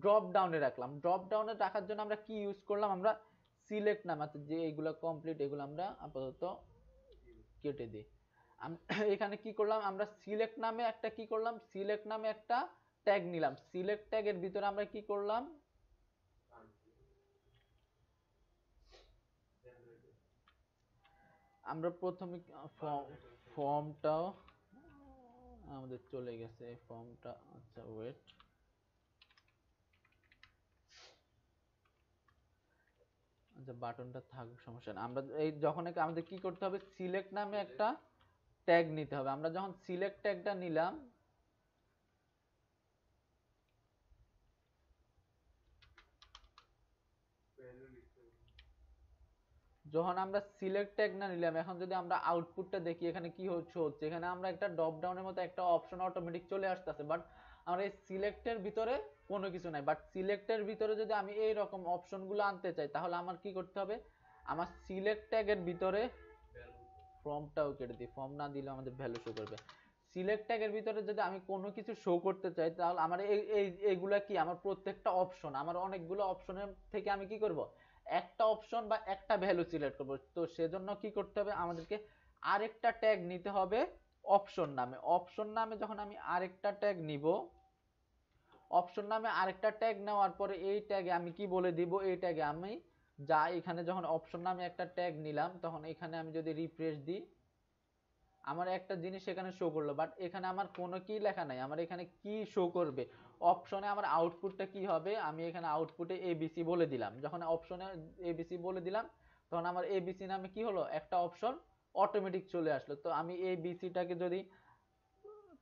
ড্রপ ডাউনে রাখলাম। ড্রপ ডাউনে রাখার জন্য আমরা কি ইউজ করলাম, আমরা সিলেক্ট নাম আছে যে এগুলো কমপ্লিট, এগুলো আমরা আপাতত কেটে দিই। এখানে কি করলাম, আমরা সিলেক্ট নামে একটা কি করলাম, সিলেক্ট নামে একটা ট্যাগ নিলাম। সিলেক্ট ট্যাগের ভিতরে আমরা কি করলাম, আমরা প্রথমে ফর্মটাও আমাদের চলে গেছে ফর্মটা, আচ্ছা ওয়েট, আচ্ছা বাটনটা থাকুক সমস্যা না। আমরা এই যখন আমাদের কি করতে হবে, সিলেক্ট নামে একটা ট্যাগ নিতে হবে। আমরা যখন সিলেক্ট ট্যাগটা নিলাম, যখন আমরা সিলেক্ট ট্যাগ না নিলাম, এখন যদি আমরা আউটপুটটা দেখি এখানে কি হচ্ছে, এখানে আমরা একটা ড্রপ ডাউনের মতো একটা অপশন অটোমেটিক চলে আসতেছে, বাট আমরা এই সিলেক্টের ভিতরে কোনো কিছু নাই। বাট সিলেক্টের ভিতরে যদি আমি এই রকম অপশনগুলো আনতে চাই তাহলে আমার কি করতে হবে, আমার সিলেক্ট ট্যাগের ভিতরে ফর্মটাও কেটে দিই, ফর্ম না দিলে আমাদের ভ্যালু শো করবে। সিলেক্ট ট্যাগের ভিতরে যদি আমি কোনো কিছু শো করতে চাই তাহলে আমার এইগুলা কি, আমার প্রত্যেকটা অপশন, আমার অনেকগুলো অপশনের থেকে আমি কি করব, একটা অপশন বা একটা ভ্যালু সিলেক্ট করব। তো সেজন্য কি করতে হবে, আমাদেরকে আরেকটা ট্যাগ নিতে হবে অপশন নামে। অপশন নামে যখন আমি আরেকটা ট্যাগ নিব, অপশন নামে আরেকটা ট্যাগ নেওয়ার পরে এই ট্যাগে আমি কি বলে দিব, এই ট্যাগে আমি যা এখানে যখন অপশন নামে একটা ট্যাগ নিলাম তখন এখানে আমি যদি রিফ্রেশ দিই আমার একটা জিনিস এখানে শো করলো, বাট এখানে আমার কোনো কি লেখা নাই, আমার এখানে কি শো করবে, অপশনে আমার আউটপুটটা কি হবে, আমি এখানে আউটপুটে এবিসি বলে দিলাম। যখন অপশনে এবিসি বলে দিলাম তখন আমার এবিসি নামে কি হলো, একটা অপশন অটোমেটিক চলে আসলো। তো আমি এবিসিটাকে যদি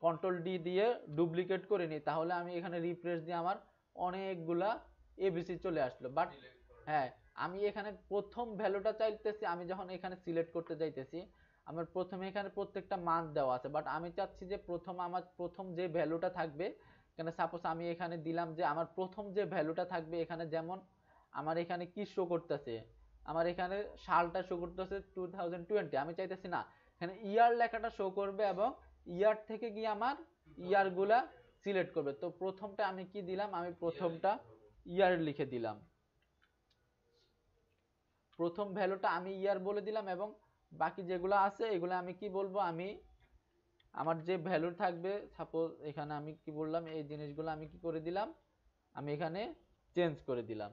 কন্ট্রোল ডি দিয়ে ডুপ্লিকেট করে নিই, তাহলে আমি এখানে রিফ্রেশ দিয়ে আমার অনেকগুলা এবিসি চলে আসলো। বাট হ্যাঁ, আমি এখানে প্রথম ভ্যালুটা চাইতেছি, আমি যখন এখানে সিলেক্ট করতে যাইতেছি আমার প্রথমে এখানে প্রত্যেকটা মান দেওয়া আছে, বাট আমি চাচ্ছি যে আমার প্রথম যে ভ্যালুটা থাকবে, এখানে সাপোজ আমি এখানে দিলাম যে আমার প্রথম যে ভ্যালুটা থাকবে এখানে, যেমন আমার এখানে কি শো করতেছে, আমার এখানে সালটা শো করতেছে 2020, আমি চাইতেছি না এখানে ইয়ার লেখাটা শো করবে এবং ইয়ার থেকে গিয়ে আমার ইয়ার গুলা সিলেক্ট করবে। তো প্রথমটা আমি কি দিলাম, আমি প্রথমটা ইয়ার লিখে দিলাম, প্রথম ভ্যালুটা আমি ইয়ার বলে দিলাম এবং বাকি যেগুলো আছে এগুলো আমি কি বলবো, আমি আমার যে ভ্যালু থাকবে সাপোজ এখানে আমি কি বললাম, এই জিনিসগুলো আমি কি করে দিলাম, আমি এখানে চেঞ্জ করে দিলাম।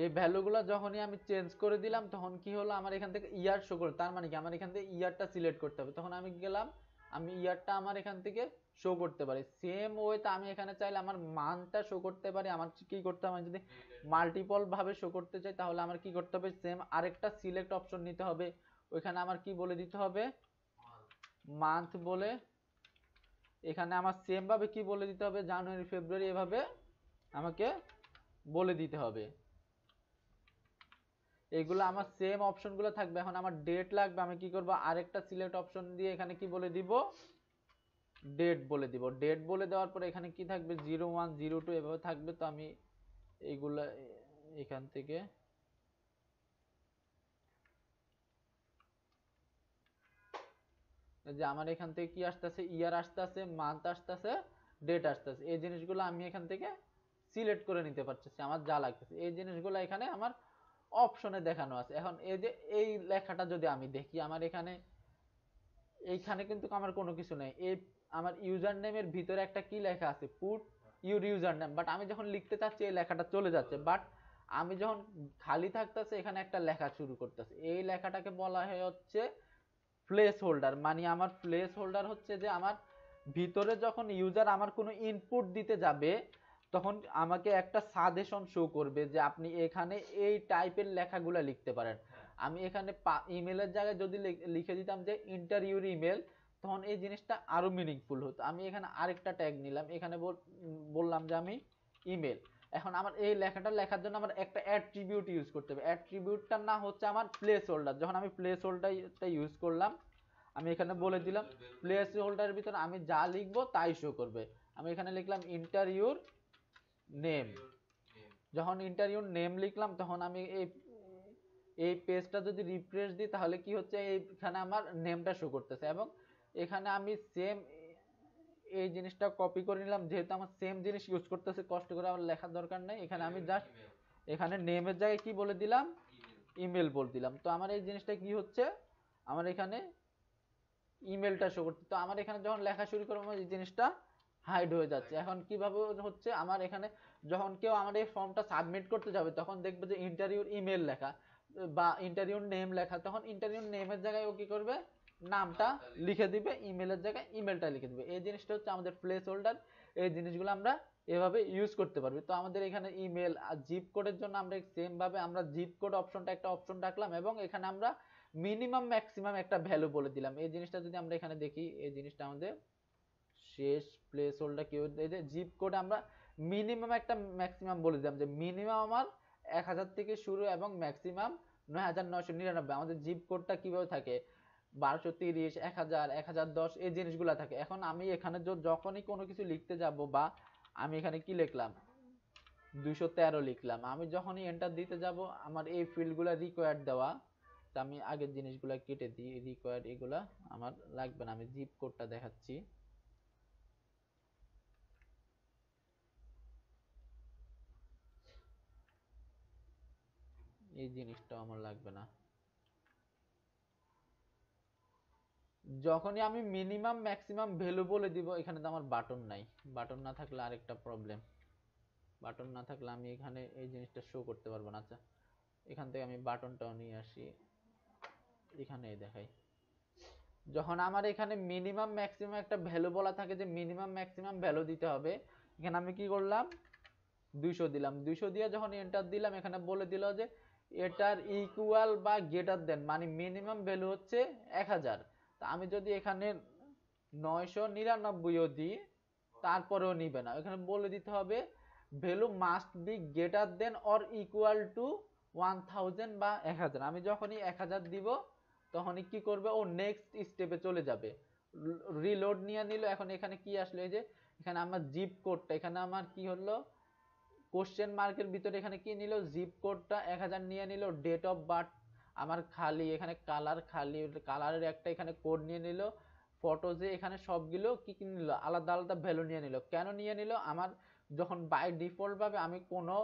এই ভ্যালুগুলো যখনই আমি চেঞ্জ করে দিলাম তখন কি হলো, আমার এখান থেকে ইয়ার শো করলো, তার মানে কি আমার এখান থেকে ইয়ারটা সিলেক্ট করতে হবে, তখন আমি গেলাম, আমি ইয়ারটা আমার এখান থেকে শো করতে পারি। সেম ওয়েতে আমি এখানে চাইলে আমার মানটা শো করতে পারি। আমার কি করতে হবে, যদি মাল্টিপল ভাবে শো করতে চাই তাহলে আমার কি করতে হবে, সেম আরেকটা সিলেক্ট অপশন নিতে হবে, ওইখানে আমার কি বলে দিতে হবে, মান্থ বলে, এখানে আমার সেম ভাবে কি বলে দিতে হবে, জানুয়ারি ফেব্রুয়ারি, এভাবে আমাকে বলে দিতে হবে। এইগুলো আমার সেম অপশনগুলো থাকবে। এখন আমার ডেট লাগবে, আমি কি করব, আরেকটা সিলেক্ট অপশন দিয়ে এখানে কি বলে দিব, ডেট বলে দিব। ডেট বলে দেওয়ার পরে এখানে কি থাকবে, 0102 এভাবে থাকবে। তো আমি এইগুলা এখান থেকে যে আমার এখান থেকে কি আসতেছে, ইয়ার আসতেছে, মান্থ আসতেছে, ডেট আসতেছে, এই জিনিসগুলো আমি এখান থেকে সিলেক্ট করে নিতে পারতেছি আমার যা লাগতেছে। এই জিনিসগুলো এখানে আমার অপশনে দেখানো আছে। এখন এই যে এই লেখাটা যদি আমি দেখি, আমার এখানে এইখানে কিন্তু আমার কোনো কিছু নেই। এই আমার ইউজার নেমের ভিতরে একটা কি লেখা আছে, put your user name, but আমি যখন লিখতে চাচ্ছি এই লেখাটা চলে যাচ্ছে। বাট আমি যখন খালি থাকতেছে এখানে একটা লেখা শুরু করতেছে, এই লেখাটাকে বলা হয় হচ্ছে প্লেস হোল্ডার। মানে আমার প্লেস হোল্ডার হচ্ছে যে আমার ভিতরে যখন ইউজার আমার কোনো ইনপুট দিতে যাবে তখন আমাকে একটা সাজেশন শো করবে যে আপনি এখানে এই টাইপের লেখাগুলো লিখতে পারেন। আমি এখানে ইমেলের জায়গায় যদি লিখে দিতাম যে ইন্টার ইউর ইমেল, তখন এই জিনিসটা আরো মিনিংফুল হতো। আমি এখানে আরেকটা ট্যাগ নিলাম, এখানে বললাম যে আমি ইমেল। এখন আমার এই লেখাটা লেখার জন্য আমার একটা অ্যাট্রিবিউট ইউজ করতে হবে। অ্যাট্রিবিউটটার নাম হচ্ছে আমার প্লেস হোল্ডার। যখন আমি প্লেস হোল্ডারটা ইউজ করলাম, আমি এখানে বলে দিলাম প্লেস হোল্ডারের ভিতরে আমি যা লিখবো তাই শো করবে। আমি এখানে লিখলাম ইন্টারভিউর নেম। যখন ইন্টারভিউর নেম লিখলাম তখন আমি এই পেজটা যদি রিফ্রেশ দিই তাহলে কি হচ্ছে, এইখানে আমার নেমটা শো করতেছে। এবং এখানে আমি সেম এই জিনিসটা কপি করে নিলাম, যেহেতু আমার সেম জিনিস ইউজ করতেছে, কষ্ট করে আমার লেখার দরকার নেই। এখানে আমি জাস্ট এখানে নেমের জায়গায় কি বলে দিলাম, ইমেল বলে দিলাম। তো আমার এই জিনিসটা কি হচ্ছে, আমার এখানে ইমেলটা শো করতে, তো আমার এখানে যখন লেখা শুরু করবো এই জিনিসটা হাইড হয়ে যাচ্ছে। এখন কিভাবে হচ্ছে, আমার এখানে যখন কেউ আমার এই ফর্মটা সাবমিট করতে যাবে তখন দেখবে যে ইন্টারভিউর ইমেল লেখা বা ইন্টারভিউর নেম লেখা, তখন ইন্টারভিউর নেমের জায়গায় ও কি করবে, নামটা লিখে দিবে, ইমেলের জায়গায় ইমেলটা লিখে দিবে। এই জিনিসটা হচ্ছে আমাদের প্লেস হোল্ডার। এই জিনিসগুলো আমরা এভাবে ইউজ করতে পারবি। তো আমাদের এখানে ইমেল আর জিপ কোডের জন্য আমরা সেম ভাবে আমরা জিপ কোড অপশনটা একটা অপশন রাখলাম এবং এখানে আমরা মিনিমাম ম্যাক্সিমাম একটা ভ্যালু বলে দিলাম। এই জিনিসটা যদি আমরা এখানে দেখি, এই জিনিসটা আমাদের শেষ প্লেস হোল্ডার কি, এই যে জিপ কোড আমরা মিনিমাম একটা ম্যাক্সিমাম বলে দিলাম যে মিনিমাম আমার 1000 থেকে শুরু এবং ম্যাক্সিমাম 9999। আমাদের জিপ কোডটা কিভাবে থাকে, 1230, 1000, 1010 এই জিনিসগুলো থাকে। এখন আমি এখানে যখনই কোনো কিছু লিখতে যাব, বা আমি এখানে কি লিখলাম 213 লিখলাম, আমি যখনই এন্টার দিতে যাব আমার এই ফিল্ডগুলো রিকোয়ার্ড দেওয়া, তো আমি আগের জিনিসগুলো কেটে দিই, রিকোয়ার্ড এগুলা আমার লাগবে না, আমি জিপ কোডটা দেখাচ্ছি। এই জিনিসটা আমার লাগবে না। যখনই আমি মিনিমাম ম্যাক্সিমাম ভ্যালু বলে দিব, এখানে তো আমার বাটন নাই, বাটন না থাকলে আরেকটা প্রবলেম, বাটন না থাকলে আমি এখানে এই জিনিসটা শো করতে পারবো না। আচ্ছা এখান থেকে আমি বাটনটাও নিয়ে আসি, এখানে দেখাই। যখন আমার এখানে মিনিমাম ম্যাক্সিমাম একটা ভ্যালু বলা থাকে যে মিনিমাম ম্যাক্সিমাম ভ্যালু দিতে হবে, এখানে আমি কি করলাম 200 দিলাম, 200 দিয়ে যখন এন্টার দিলাম এখানে বলে দিল যে এটার ইকুয়াল বা গ্রেটার দেন, মানে মিনিমাম ভ্যালু হচ্ছে 1000। তা আমি যদি এখানে 999ও দিই তারপরেও নিবে না, এখানে বলে দিতে হবে value must be greater than or equal to 1000 বা 1000। আমি যখনই 1000 দিব তখনই কি করবে, ও নেক্সট স্টেপে চলে যাবে। রিলোড নিয়ে নিল। এখন এখানে কি আসলো, এই যে এখানে আমার জিপ কোডটা, এখানে আমার কি হলো কোশ্চেন মার্কের ভিতরে এখানে কি নিল, জিপ কোডটা 1000 নিয়ে নিল। ডেট অফ বার্থ আমার খালি, এখানে কালার খালি, কালারের একটা এখানে কোড নিয়ে নিল। ফটোজে এখানে সবগুলো কি কি নিল, আলাদা আলাদা ভ্যালু নিয়ে নিল। কেন নিয়ে নিল, আমার যখন বাই ডিফল্ট ভাবে আমি কোনো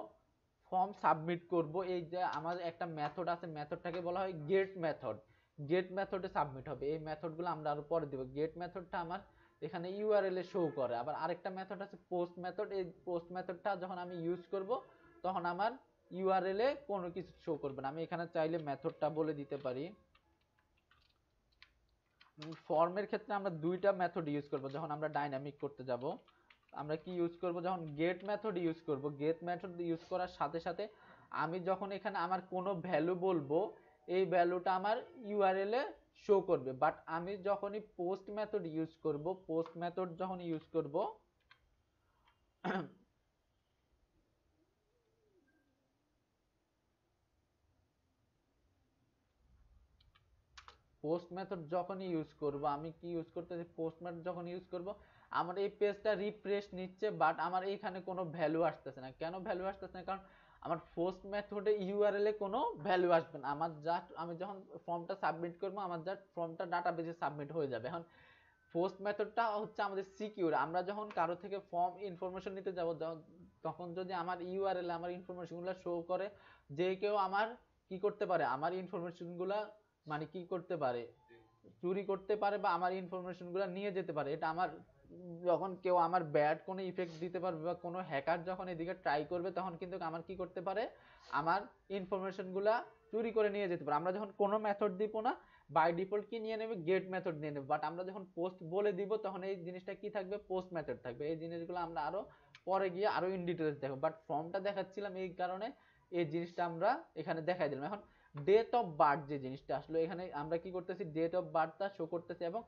ফর্ম সাবমিট করব, এই যে আমার একটা মেথড আছে, মেথডটাকে বলা হয় গেট মেথড। গেট মেথডে সাবমিট হবে। এই মেথডগুলো আমরা আরো পরে দিব। গেট মেথডটা আমার এখানে ইউআরএল এ শো করে। আবার আরেকটা মেথড আছে পোস্ট মেথড। এই পোস্ট মেথডটা যখন আমি ইউজ করব তখন আমার ইউআরএল এ কোনো কিছু শো করবে না। আমি এখানে চাইলে মেথডটা বলে দিতে পারি। ফর্মের ক্ষেত্রে আমরা দুইটা মেথড ইউজ করব। যখন আমরা ডাইনামিক করতে যাব আমরা কি ইউজ করব, যখন গেট মেথড ইউজ করব, গেট মেথড ইউজ করার সাথে সাথে আমি যখন এখানে আমার কোনো ভ্যালু বলবো এই ভ্যালুটা আমার ইউআরএল এ শো করবে। বাট আমি যখনই পোস্ট মেথড ইউজ করব, পোস্ট মেথড যখন ইউজ করব পোস্ট মেথড যখন ইউজ করব, আমি কি ইউজ করতেছি, পোস্ট মেথড যখন ইউজ করব আমার এই পেজটা রিফ্রেশ নিচ্ছে, বাট আমার এইখানে কোনো ভ্যালু আসতেছে না। কেন ভ্যালু আসতেছে না, কারণ আমার পোস্ট মেথডে ইউআরএল এ কোনো ভ্যালু আসবে না। আমার জাস্ট আমি যখন ফর্মটা সাবমিট করব আমার জাস্ট ফর্মটা ডাটাবেজে সাবমিট হয়ে যাবে। এখন পোস্ট মেথডটা হচ্ছে আমাদের সিকিউর। আমরা যখন কারো থেকে ফর্ম ইনফরমেশন নিতে যাব তখন যদি আমার ইউআরএল আমার ইনফরমেশনগুলো শো করে, যে কেউ আমার কি করতে পারে, আমার ইনফরমেশনগুলো মানে কি করতে পারে, চুরি করতে পারে বা আমার ইনফরমেশনগুলো নিয়ে যেতে পারে। এটা আমার যখন কেউ আমার ব্যাড কোনো ইফেক্ট দিতে পারবে বা কোনো হ্যাকার যখন এদিকে ট্রাই করবে তখন কিন্তু আমার কি করতে পারে, আমার ইনফরমেশনগুলো চুরি করে নিয়ে যেতে পারে। আমরা যখন কোনো মেথড দিব না বাই ডিফল্ট কি নিয়ে নেবে, গেট মেথড নিয়ে নেবে। বাট আমরা যখন পোস্ট বলে দিব তখন এই জিনিসটা কি থাকবে, পোস্ট মেথড থাকবে। এই জিনিসগুলো আমরা আরো পরে গিয়ে আরো ইন ডিটেলস দেখব। বাট ফর্মটা দেখাচ্ছিলাম এই কারণে এই জিনিসটা আমরা এখানে দেখাই দিলাম। এখন ডেট অফ বার্থ যে জিনিসটা আসলো, এখানে আমরা কি করতেছি, ডেট অফ বার্থটা শো করতেছি এবং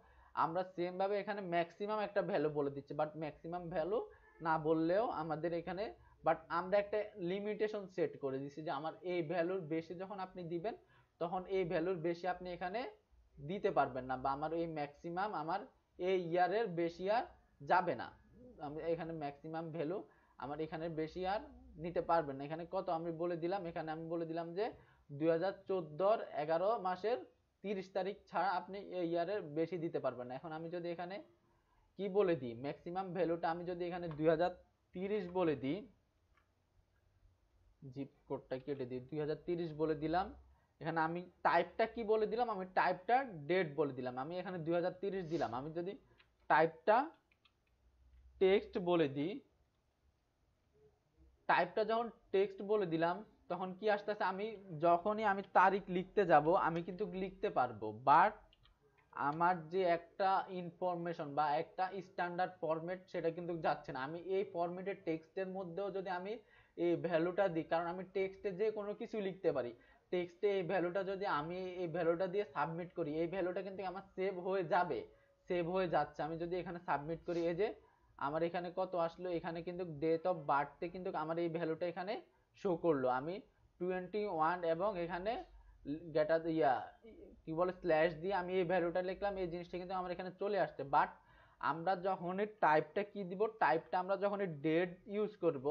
আমরা সেম ভাবে এখানে ম্যাক্সিমাম একটা ভ্যালু বলে দিচ্ছি। বাট ম্যাক্সিমাম ভ্যালু না বললেও আমাদের এখানে, বাট আমরা একটা লিমিটেশন সেট করে দিচ্ছি যে আমার এই ভ্যালুর বেশি যখন আপনি দিবেন তখন এই ভ্যালুর বেশি আপনি এখানে দিতে পারবেন না, বা আমার এই ম্যাক্সিমাম আমার এই ইয়ারের বেশি আর যাবে না। আমি এখানে ম্যাক্সিমাম ভ্যালু আমার এখানে বেশি আর নিতে পারবেন না। এখানে কত আমি বলে দিলাম, এখানে আমি বলে দিলাম যে 2014 11 মাসের 30 তারিখ ছাড়া আপনি এই ইয়ারের বেশি দিতে পারবেন না। এখন আমি যদি এখানে কি বলে দিই, ম্যাক্সিমাম ভ্যালুটা আমি যদি এখানে 2030 বলে দিই, জিপ কোডটা কেটে দিই, 2030 বলে দিলাম। এখানে আমি টাইপটা কি বলে দিলাম, আমি টাইপটা ডেট বলে দিলাম। আমি এখানে 2030 দিলাম। আমি যদি টাইপটা টেক্সট বলে দিই, টাইপটা যখন টেক্সট বলে দিলাম তখন কি আসতেছে, আমি যখনই আমি তারিখ লিখতে যাব আমি কিন্তু লিখতে পারবো, বাট আমার যে একটা ইনফরমেশন বা একটা স্ট্যান্ডার্ড ফরম্যাট সেটা কিন্তু যাচ্ছে না। আমি এই ফরম্যাটের টেক্সটের মধ্যেও যদি আমি এই ভ্যালুটা দিই, কারণ আমি টেক্সটে যে কোনো কিছু লিখতে পারি, টেক্সটে এই ভ্যালুটা যদি আমি এই ভ্যালুটা দিয়ে সাবমিট করি এই ভ্যালুটা কিন্তু আমার সেভ হয়ে যাবে, সেভ হয়ে যাচ্ছে। আমি যদি এখানে সাবমিট করি, এই যে আমার এখানে কত আসলো, এখানে কিন্তু ডেট অফ বার্থে কিন্তু আমার এই ভ্যালুটা এখানে শো করলো। আমি 21 এবং এখানে গেটার ইয়া কি বলে স্ল্যাশ দিয়ে আমি এই ভ্যালুটা লিখলাম, এই জিনিসটা কিন্তু আমার এখানে চলে আসছে। বাট আমরা যখন টাইপটা কি দিব, টাইপটা আমরা যখন ডেট ইউজ করব,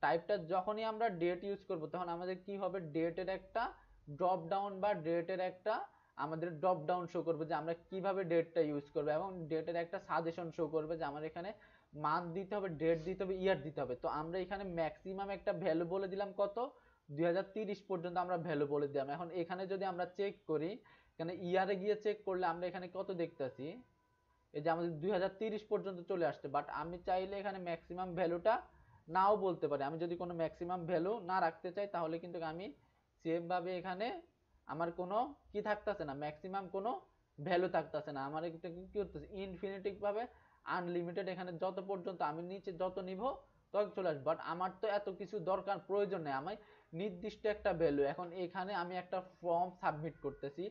টাইপটা যখনই আমরা ডেট ইউজ করব তখন আমাদের কি হবে, ডেটের একটা ড্রপ ডাউন বা ডেটের একটা আমাদের ড্রপ ডাউন শো করবে যে আমরা কিভাবে ডেটটা ইউজ করব, এবং ডেটের একটা সাজেশন শো করবে যে আমার এখানে মান্থ দিতে হবে, ডেট দিতে হবে, ইয়ার দিতে হবে। তো আমরা এখানে ম্যাক্সিমাম একটা ভ্যালু বলে দিলাম কত, 2030 পর্যন্ত আমরা ভ্যালু বলে দিলাম। এখন এখানে যদি আমরা চেক করি, এখানে ইয়ারে গিয়ে চেক করলে আমরা এখানে কত দেখতেছি, এই যে আমাদের 2030 পর্যন্ত চলে আসছে। বাট আমি চাইলে এখানে ম্যাক্সিমাম ভ্যালুটা নাও বলতে পারি। আমি যদি কোনো ম্যাক্সিমাম ভ্যালু না রাখতে চাই তাহলে কিন্তু আমি সেম ভাবে এখানে আমার কোনো কি থাকতেছে না, ম্যাক্সিমাম কোনো ভ্যালু থাকতেছে না। আমার এটা কি করতেছে, ইনফিনিটিভ ভাবে আনলিমিটেড, এখানে যত পর্যন্ত আমি নিচে যত নিব তখন চলে আসবে। বাট আমার তো এত কিছু দরকার প্রয়োজন নেই, আমি নির্দিষ্ট একটা ভ্যালু। এখন এখানে আমি একটা ফর্ম সাবমিট করতেছি,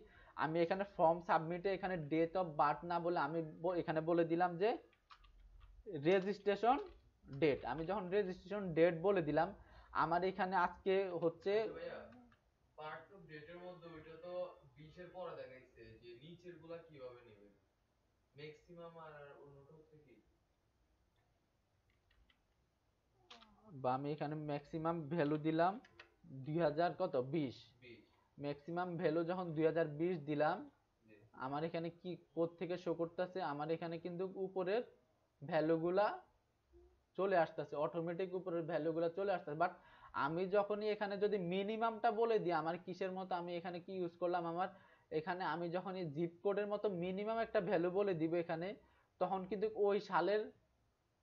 আমি এখানে ফর্ম সাবমিটে এখানে ডেট অফ বার্থ না বলে আমি এখানে বলে দিলাম যে রেজিস্ট্রেশন ডেট। আমি যখন রেজিস্ট্রেশন ডেট বলে দিলাম, আমার এখানে আজকে হচ্ছে ভাইয়া পার্ট অফ ডেটের মধ্যে ওইটা তো 20 এর পরে দেখাইছে, যে নিচের গুলা কিভাবে নেবেন ম্যাক্সিমাম আর অন্যটা হচ্ছে কি? বা আমি এখানে ম্যাক্সিমাম ভ্যালু দিলাম 2000 কত 20। 20। ম্যাক্সিমাম ভ্যালু যখন 2020 দিলাম, জি। আমার এখানে কি কোড থেকে শো করতেছে, আমার এখানে কিন্তু উপরের ভ্যালুগুলা চলে আসতেছে, অটোমেটিক উপরের ভ্যালুগুলা চলে আসতেছে। বাট আমি যখনই এখানে যদি মিনিমামটা বলে দিই, আমার কিসের মতো আমি এখানে কি ইউজ করলাম, আমার এখানে আমি যখন এই জিপ কোডের মতো মিনিমাম একটা ভ্যালু বলে দিব এখানে, তখন কিন্তু ওই সালের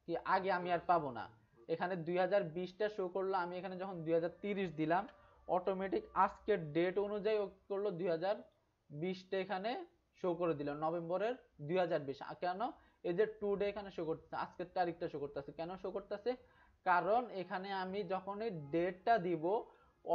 কি আগে আমি আর পাবো না। এখানে 2020টা শো করলো, আমি এখানে যখন 2030 দিলাম, অটোমেটিক আজকের ডেট অনুযায়ী ও করলো 2020টা এখানে শো করে দিল, নভেম্বরের 2020। কেন এই যে টুডে এখানে শো করতেছে, আজকের তারিখটা শো করতেছে, কেন শো করতেছে, কারণ এখানে আমি যখনই ডেটটা দিব,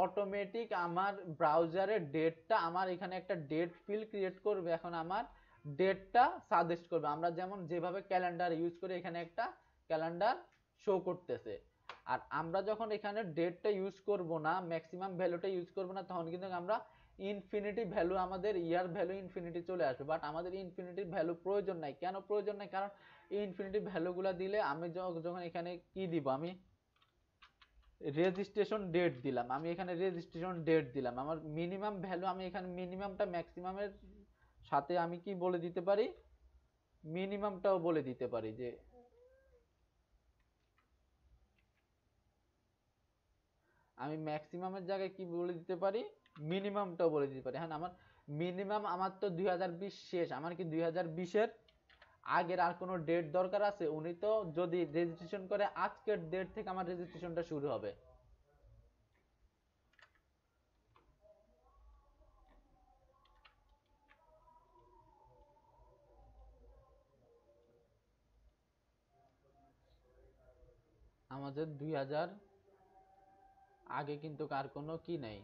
অটোমেটিক আমার ব্রাউজারের ডেটটা আমার এখানে একটা ডেট ফিল্ড ক্রিয়েট করবে। এখন আমার ডেটটা সাজেস্ট করবে, আমরা যেমন যেভাবে ক্যালেন্ডার ইউজ করি, এখানে একটা ক্যালেন্ডার শো করতেছে। আর আমরা যখন এখানে ডেটটা ইউজ করব না, ম্যাক্সিমাম ভ্যালুটা ইউজ করব না, তখন কিন্তু আমরা ইনফিনিটি ভ্যালু, আমাদের ইয়ার ভ্যালু ইনফিনিটি চলে আসবে। বাট আমাদের ইনফিনিটি ভ্যালু প্রয়োজন নাই। কেন প্রয়োজন নাই? কারণ এই ইনফিনিটি ভ্যালুগুলো দিলে আমি যখন এখানে কি দিব, আমি রেজিস্ট্রেশন ডেট দিলাম, আমি এখানে রেজিস্ট্রেশন ডেট দিলাম, আমার মিনিমাম ভ্যালু আমি এখানে মিনিমামটা ম্যাক্সিমামের সাথে আমি কি বলে দিতে পারি, মিনিমামটাও বলে দিতে পারি, যে আমি ম্যাক্সিমামের জায়গায় কি বলে দিতে পারি, মিনিমামটাও বলে দিতে পারি। হ্যাঁ, আমার মিনিমাম, আমার তো 2020 শেষ, আমার কি 2020-এর আগের আর কোনো ডেট দরকার আছে? উনি তো যদি রেজিস্ট্রেশন করে আজকের ডেট থেকে আমার রেজিস্ট্রেশনটা শুরু হবে। আমাদের 2000 আগে কিন্তু আর কোনো কি নেই,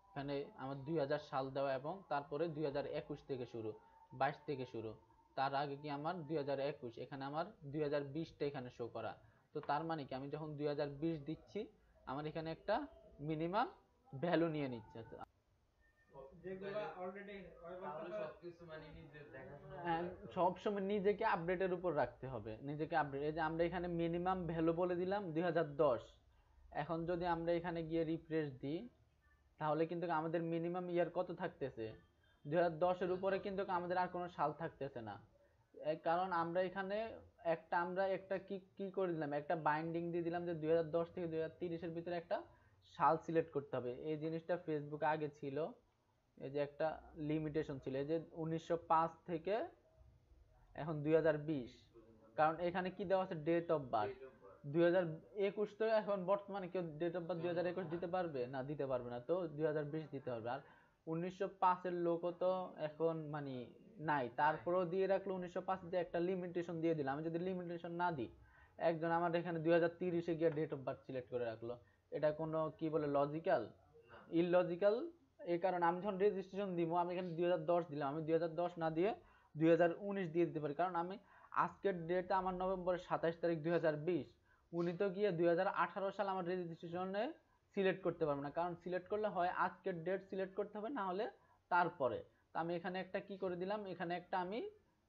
এখানে আমার 2000 সাল দেওয়া, এবং তারপরে 2021 থেকে শুরু, 22 থেকে শুরু, তার আগে কি আমার 2021, এখানে আমার 2020টা এখানে শো করা। তো তার মানে কি, আমি যখন 2020 দিচ্ছি, আমার এখানে একটা মিনিমাম ভ্যালু নিয়ে নিচ্ছে। যেগুলা অলরেডি তাহলে সবকিছু মানে নিজে দেখাশোনা করে হ্যাঁ, রাখতে হবে। সবসময় নিজেকে আপডেটের উপর রাখতে হবে, নিজেকে আপডেট। এই যে আমরা এখানে মিনিমাম ভ্যালু বলে দিলাম 2010। এখন যদি আমরা এখানে গিয়ে রিফ্রেশ দিই, তাহলে কিন্তু আমাদের মিনিমাম ইয়ার কত থাকতেছে, 2010-এর উপরে কিন্তু আমাদের আর কোনো সাল থাকতেছে না। কারণ আমরা এখানে আমরা একটা কি কি করে দিলাম, একটা বাইন্ডিং দিয়ে দিলাম যে 2010 থেকে 2030-এর ভিতরে একটা সাল সিলেক্ট করতে হবে। এই জিনিসটা ফেসবুকে আগে ছিল, এই যে একটা লিমিটেশন ছিল, এই যে 1905 থেকে এখন 2020। 20 পর্যন্ত কারণ এখানে কি দেওয়া আছে, date of birth date of birth 2021। তো এখন বর্তমানে কেউ ডেট অফ বার্থ জন্ম 2021 হ্যাঁ। দিতে পারবে না? দিতে পারবে না, তো 2020 দিতে হবে। আর 1905-এর লোকও তো এখন মানে নাই, তারপরেও দিয়ে রাখলো 1905 দিয়ে একটা লিমিটেশন দিয়ে দিলাম। আমি যদি লিমিটেশন না দিই, একজন আমার এখানে 2030-এ গিয়ে ডেট অফ বার্থ সিলেক্ট করে রাখলো, এটা কোনো কি বলে লজিক্যাল? না। ইললজিক্যাল। এই কারণে আমি যখন রেজিস্ট্রেশন দিব, আমি এখানে 2010 দিলাম, আমি 2010 না দিয়ে 2019 দিয়ে দিতে পারি। কারণ আমি আজকের ডেট আমার নভেম্বরের 27 তারিখ 2020, উনি তো গিয়ে 2018 সাল আমার রেজিস্ট্রেশনে সিলেক্ট করতে পারবে না। কারণ সিলেক্ট করলে হয় আজকের ডেট সিলেক্ট করতে হবে, না হলে তারপরে। তো আমি এখানে একটা কি করে দিলাম, এখানে একটা আমি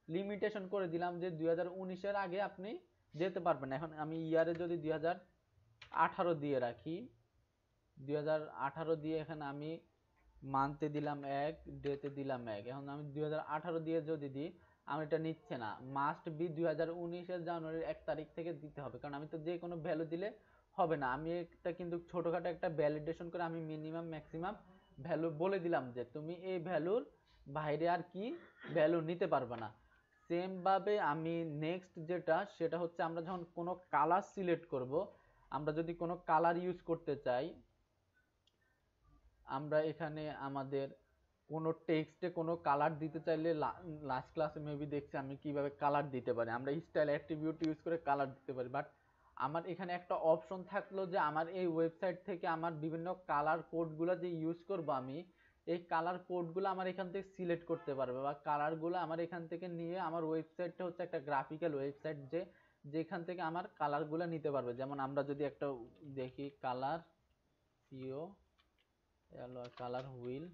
লিমিটেশন করে দিলাম যে 2019-এর আগে আপনি যেতে পারবেন না। এখন আমি ইয়ারে যদি 2018 দিয়ে রাখি, 2018 দিয়ে এখানে আমি মান্থে দিলাম 1, ডেতে দিলাম 1। এখন আমি 2018 দিয়ে যদি দিই, আমার এটা নিচ্ছে না, মাস্ট বি 2019-এর জানুয়ারির 1 তারিখ থেকে দিতে হবে। কারণ আমি তো যে কোনো ভ্যালু দিলে হবে না। আমি একটা কিন্তু ছোটখাটো একটা ভ্যালিডেশন করে আমি মিনিমাম ম্যাক্সিমাম ভ্যালু বলে দিলাম যে তুমি এই ভ্যালুর বাইরে আর কি ভ্যালু নিতে পারবে না। সেম ভাবে আমি নেক্সট যেটা, সেটা হচ্ছে আমরা যখন কোনো কালার সিলেক্ট করব, আমরা যদি কোনো কালার ইউজ করতে চাই, আমরা এখানে আমাদের কোনো টেক্সটে কোনো কালার দিতে চাইলে লাস্ট ক্লাসে মেবি দেখছি আমি কিভাবে কালার দিতে পারি। আমরা স্টাইল অ্যাট্রিবিউট ইউজ করে কালার দিতে পারি। বাট আমার এখানে একটা অপশন থাকলো যে আমার এই ওয়েবসাইট থেকে আমার বিভিন্ন কালার কোডগুলো যে ইউজ করব আমি, এই কালার কোডগুলো আমার এখান থেকে সিলেক্ট করতে পারবে, বা কালারগুলো আমার এখান থেকে নিয়ে আমার ওয়েবসাইটটা হচ্ছে একটা গ্রাফিক্যাল ওয়েবসাইট, যেখান থেকে আমার কালারগুলো নিতে পারবে। যেমন আমরা যদি একটা দেখি কালার সিও কালার হুইল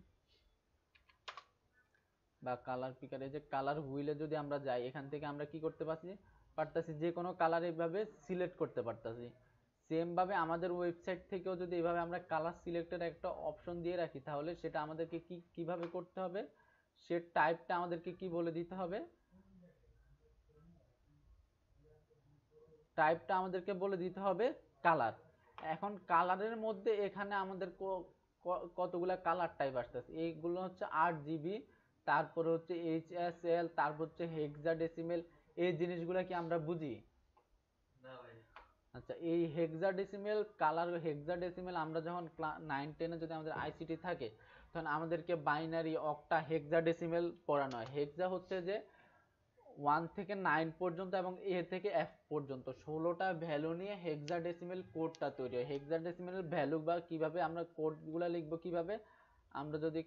বা কালার পিকার, এই যে কালার হুইলে যদি আমরা যাই, এখান থেকে আমরা কি করতে পারতাছি যে কোনো কালার এইভাবে সিলেক্ট করতে পারতাছি। সেম ভাবে আমাদের ওয়েবসাইট থেকেও যদি এইভাবে আমরা কালার সিলেক্টের একটা অপশন দিয়ে রাখি, তাহলে সেটা আমাদেরকে কিভাবে করতে হবে, সে টাইপটা আমাদেরকে কি বলে দিতে হবে, টাইপটা আমাদেরকে বলে দিতে হবে কালার। এখন কালারের মধ্যে এখানে আমাদের কতগুলা কালার টাইপ আসতেছে, এইগুলো হচ্ছে 8 GB, তারপরে হচ্ছে HSL, তারপর হচ্ছে হেক্সাডেসিমেল। এই জিনিসগুলো কি আমরা বুঝি? না ভাই। আচ্ছা, এই হেক্সাডেসিমেল কালার, হেক্সাডেসিমেল আমরা যখন 9-10 যদি আমাদের আইসিটি থাকে, তখন আমাদেরকে বাইনারি, অক্টা, হেক্সাডেসিমেল পড়ানো হয়। হেক্সা হচ্ছে যে 1 থেকে 9 পর্যন্ত এবং A থেকে F পর্যন্ত 16টা ভ্যালু নিয়ে হেক্সাডেসিমেল কোডটা তৈরি হয়। হেক্সাডেসিমেলের ভ্যালু বা কিভাবে আমরা কোডগুলো লিখবো কিভাবে, আমরা যদি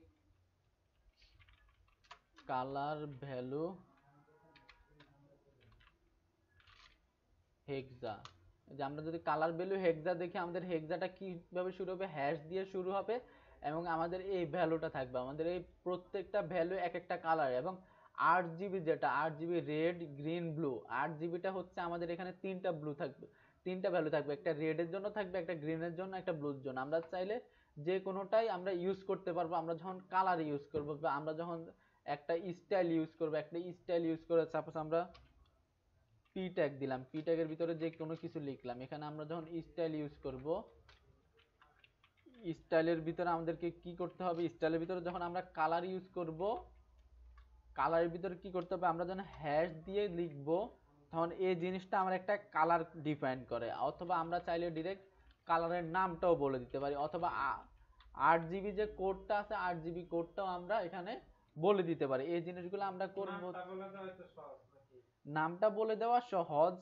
কালার ভ্যালু হেক্সা, যে আমরা যদি কালার ভ্যালু হেক্সা দেখি, আমাদের হেক্সাটা কিভাবে শুরু হবে, হ্যাশ দিয়ে শুরু হবে, এবং আমাদের এই ভ্যালুটা থাকবে, আমাদের এই প্রত্যেকটা ভ্যালু এক একটা কালার। এবং 8 GB, যেটা 8 GB red green blue, 8 GB হচ্ছে আমাদের এখানে 3টা ব্লু থাকবে, 3টা ভ্যালু থাকবে, একটা রেডের জন্য থাকবে, একটা গ্রিনের জন্য, একটা ব্লুর জন্য। আমরা চাইলে যে কোনোটাই আমরা ইউজ করতে পারবো, আমরা যখন কালার ইউজ করবো, বা আমরা যখন একটা স্টাইল ইউজ করবো, একটা স্টাইল ইউজ করে সাপোজ আমরা পি ট্যাগ দিলাম, পি ট্যাগের ভিতরে যে কোনো কিছু লিখলাম, এখানে আমরা যখন স্টাইল ইউজ করব, স্টাইলের ভিতরে আমাদেরকে কি করতে হবে, স্টাইলের ভিতরে যখন আমরা কালার ইউজ করব, কালারের ভিতরে কি করতে হবে, আমরা যখন হ্যাশ দিয়ে লিখব, তখন এই জিনিসটা আমার একটা কালার ডিফাইন করে। অথবা আমরা চাইলে ডিরেক্ট কালারের নামটাও বলে দিতে পারি, অথবা 8 GB যে কোডটা আছে, 8 GB কোডটাও আমরা এখানে বলে দিতে পারি। এই জিনিসগুলো আমরা করব। নামটা বলে দেওয়া সহজ,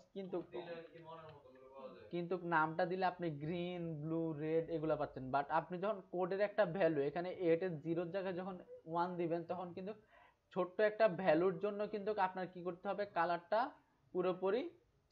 কিন্তু নামটা দিলে আপনি গ্রিন, ব্লু, রেড এগুলা পাচ্ছেন। বাট আপনি যখন কোডের একটা ভ্যালু এখানে 8 এর 0 জায়গায় যখন 1 দিবেন, তখন কিন্তু ছোট্ট একটা ভ্যালুর জন্য কিন্তু আপনার কি করতে হবে, কালারটা পুরোপুরি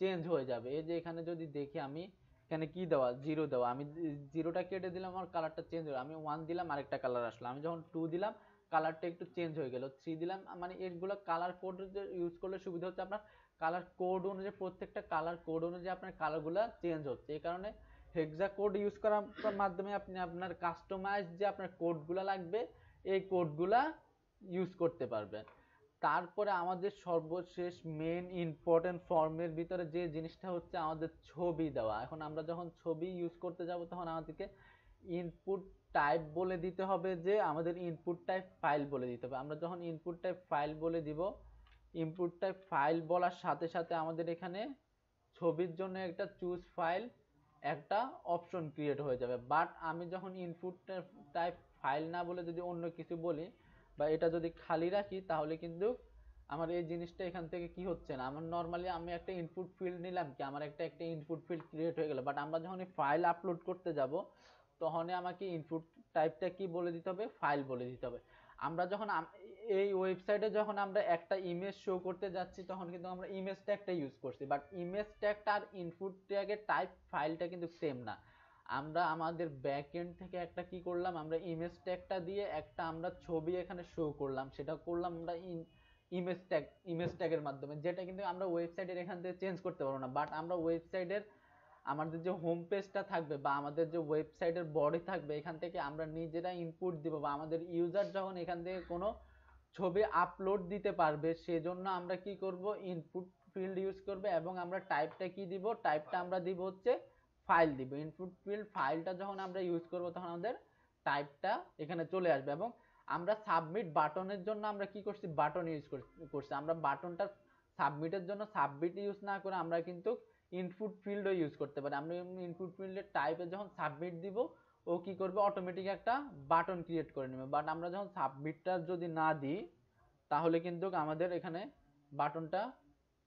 চেঞ্জ হয়ে যাবে। এই যে এখানে যদি দেখি আমি, এখানে কি দেওয়া, 0 দেওয়া, আমি 0টা কেটে দিলাম, আমার কালারটা চেঞ্জ হলো। আমি 1 দিলাম, আরেকটা কালার আসলো। আমি যখন 2 দিলাম, কালারটা একটু চেঞ্জ হয়ে গেল। 3 দিলাম, মানে এগুলো কালার কোড ইউজ করলে সুবিধা হচ্ছে আপনার কালার কোড অনুযায়ী, প্রত্যেকটা কালার কোড অনুযায়ী আপনার কালারগুলো চেঞ্জ হচ্ছে। এই কারণে হেক্সা কোড ইউজ করার মাধ্যমে আপনি আপনার কাস্টমাইজ যে আপনার কোডগুলো লাগবে, এই কোডগুলা ইউজ করতে পারবেন। তারপরে আমাদের সর্বশেষ মেন ইম্পর্টেন্ট ফর্মের ভিতরে যে জিনিসটা হচ্ছে আমাদের ছবি দেওয়া। এখন আমরা যখন ছবি ইউজ করতে যাব, তখন আমাদেরকে ইনপুট টাইপ বলে দিতে হবে, যে আমাদের ইনপুট টাইপ ফাইল বলে দিতে হবে। আমরা যখন ইনপুট টাইপ ফাইল বলে দিব, ইনপুট টাইপ ফাইল বলার সাথে সাথে আমাদের এখানে ছবির জন্য একটা চুজ ফাইল একটা অপশন ক্রিয়েট হয়ে যাবে। বাট আমি যখন ইনপুট টাইপ ফাইল না বলে যদি অন্য কিছু বলি, বা এটা যদি খালি রাখি, তাহলে কিন্তু আমার এই জিনিসটা এখান থেকে কি হচ্ছে না। আমার নর্মালি আমি একটা ইনপুট ফিল্ড নিলাম, কি আমার একটা ইনপুট ফিল্ড ক্রিয়েট হয়ে গেল। বাট আমরা যখন ফাইল আপলোড করতে যাব, তখন আমাকে ইনপুট টাইপটা কি বলে দিতে হবে, ফাইল বলে দিতে হবে। আমরা যখন এই ওয়েবসাইটে যখন আমরা একটা ইমেজ শো করতে যাচ্ছি, তখন কিন্তু আমরা ইমেজ ট্যাগটা ইউজ করছি। বাট ইমেজ ট্যাগটা আর ইনপুট ট্যাগের টাইপ ফাইলটা কিন্তু সেম না। আমরা আমাদের ব্যাকএন্ড থেকে একটা কি করলাম, আমরা ইমেজ ট্যাগটা দিয়ে একটা আমরা ছবি এখানে শো করলাম, সেটা করলাম আমরা ইমেজ ট্যাগের মাধ্যমে, যেটা কিন্তু আমরা ওয়েবসাইটের এখান থেকে চেঞ্জ করতে পারবো না। বাট আমরা ওয়েবসাইটের আমাদের যে হোম পেজটা থাকবে, বা আমাদের যে ওয়েবসাইটের বডি থাকবে, এখান থেকে আমরা নিজেরা ইনপুট দিব, বা আমাদের ইউজার যখন এখান থেকে কোনো ছবি আপলোড দিতে পারবে, সেজন্য আমরা কি করব, ইনপুট ফিল্ড ইউজ করব। এবং আমরা টাইপটা কি দিব, টাইপটা আমরা দিব হচ্ছে ফাইল দিব। ইনপুট ফিল্ড ফাইলটা যখন আমরা ইউজ করব, তখন আমাদের টাইপটা এখানে চলে আসবে। এবং আমরা সাবমিট বাটনের জন্য আমরা কি করছি, বাটন ইউজ করছি। আমরা বাটনটা সাবমিটের জন্য সাবমিট ইউজ না করে আমরা কিন্তু ইনপুট ফিল্ডও ইউজ করতে পারি। আমরা ইনপুট ফিল্ডের টাইপে যখন সাবমিট দিব, ও কি করবে, অটোমেটিক একটা বাটন ক্রিয়েট করে নেবে। বাট আমরা যখন সাবমিটটা যদি না দিই, তাহলে কিন্তু আমাদের এখানে বাটনটা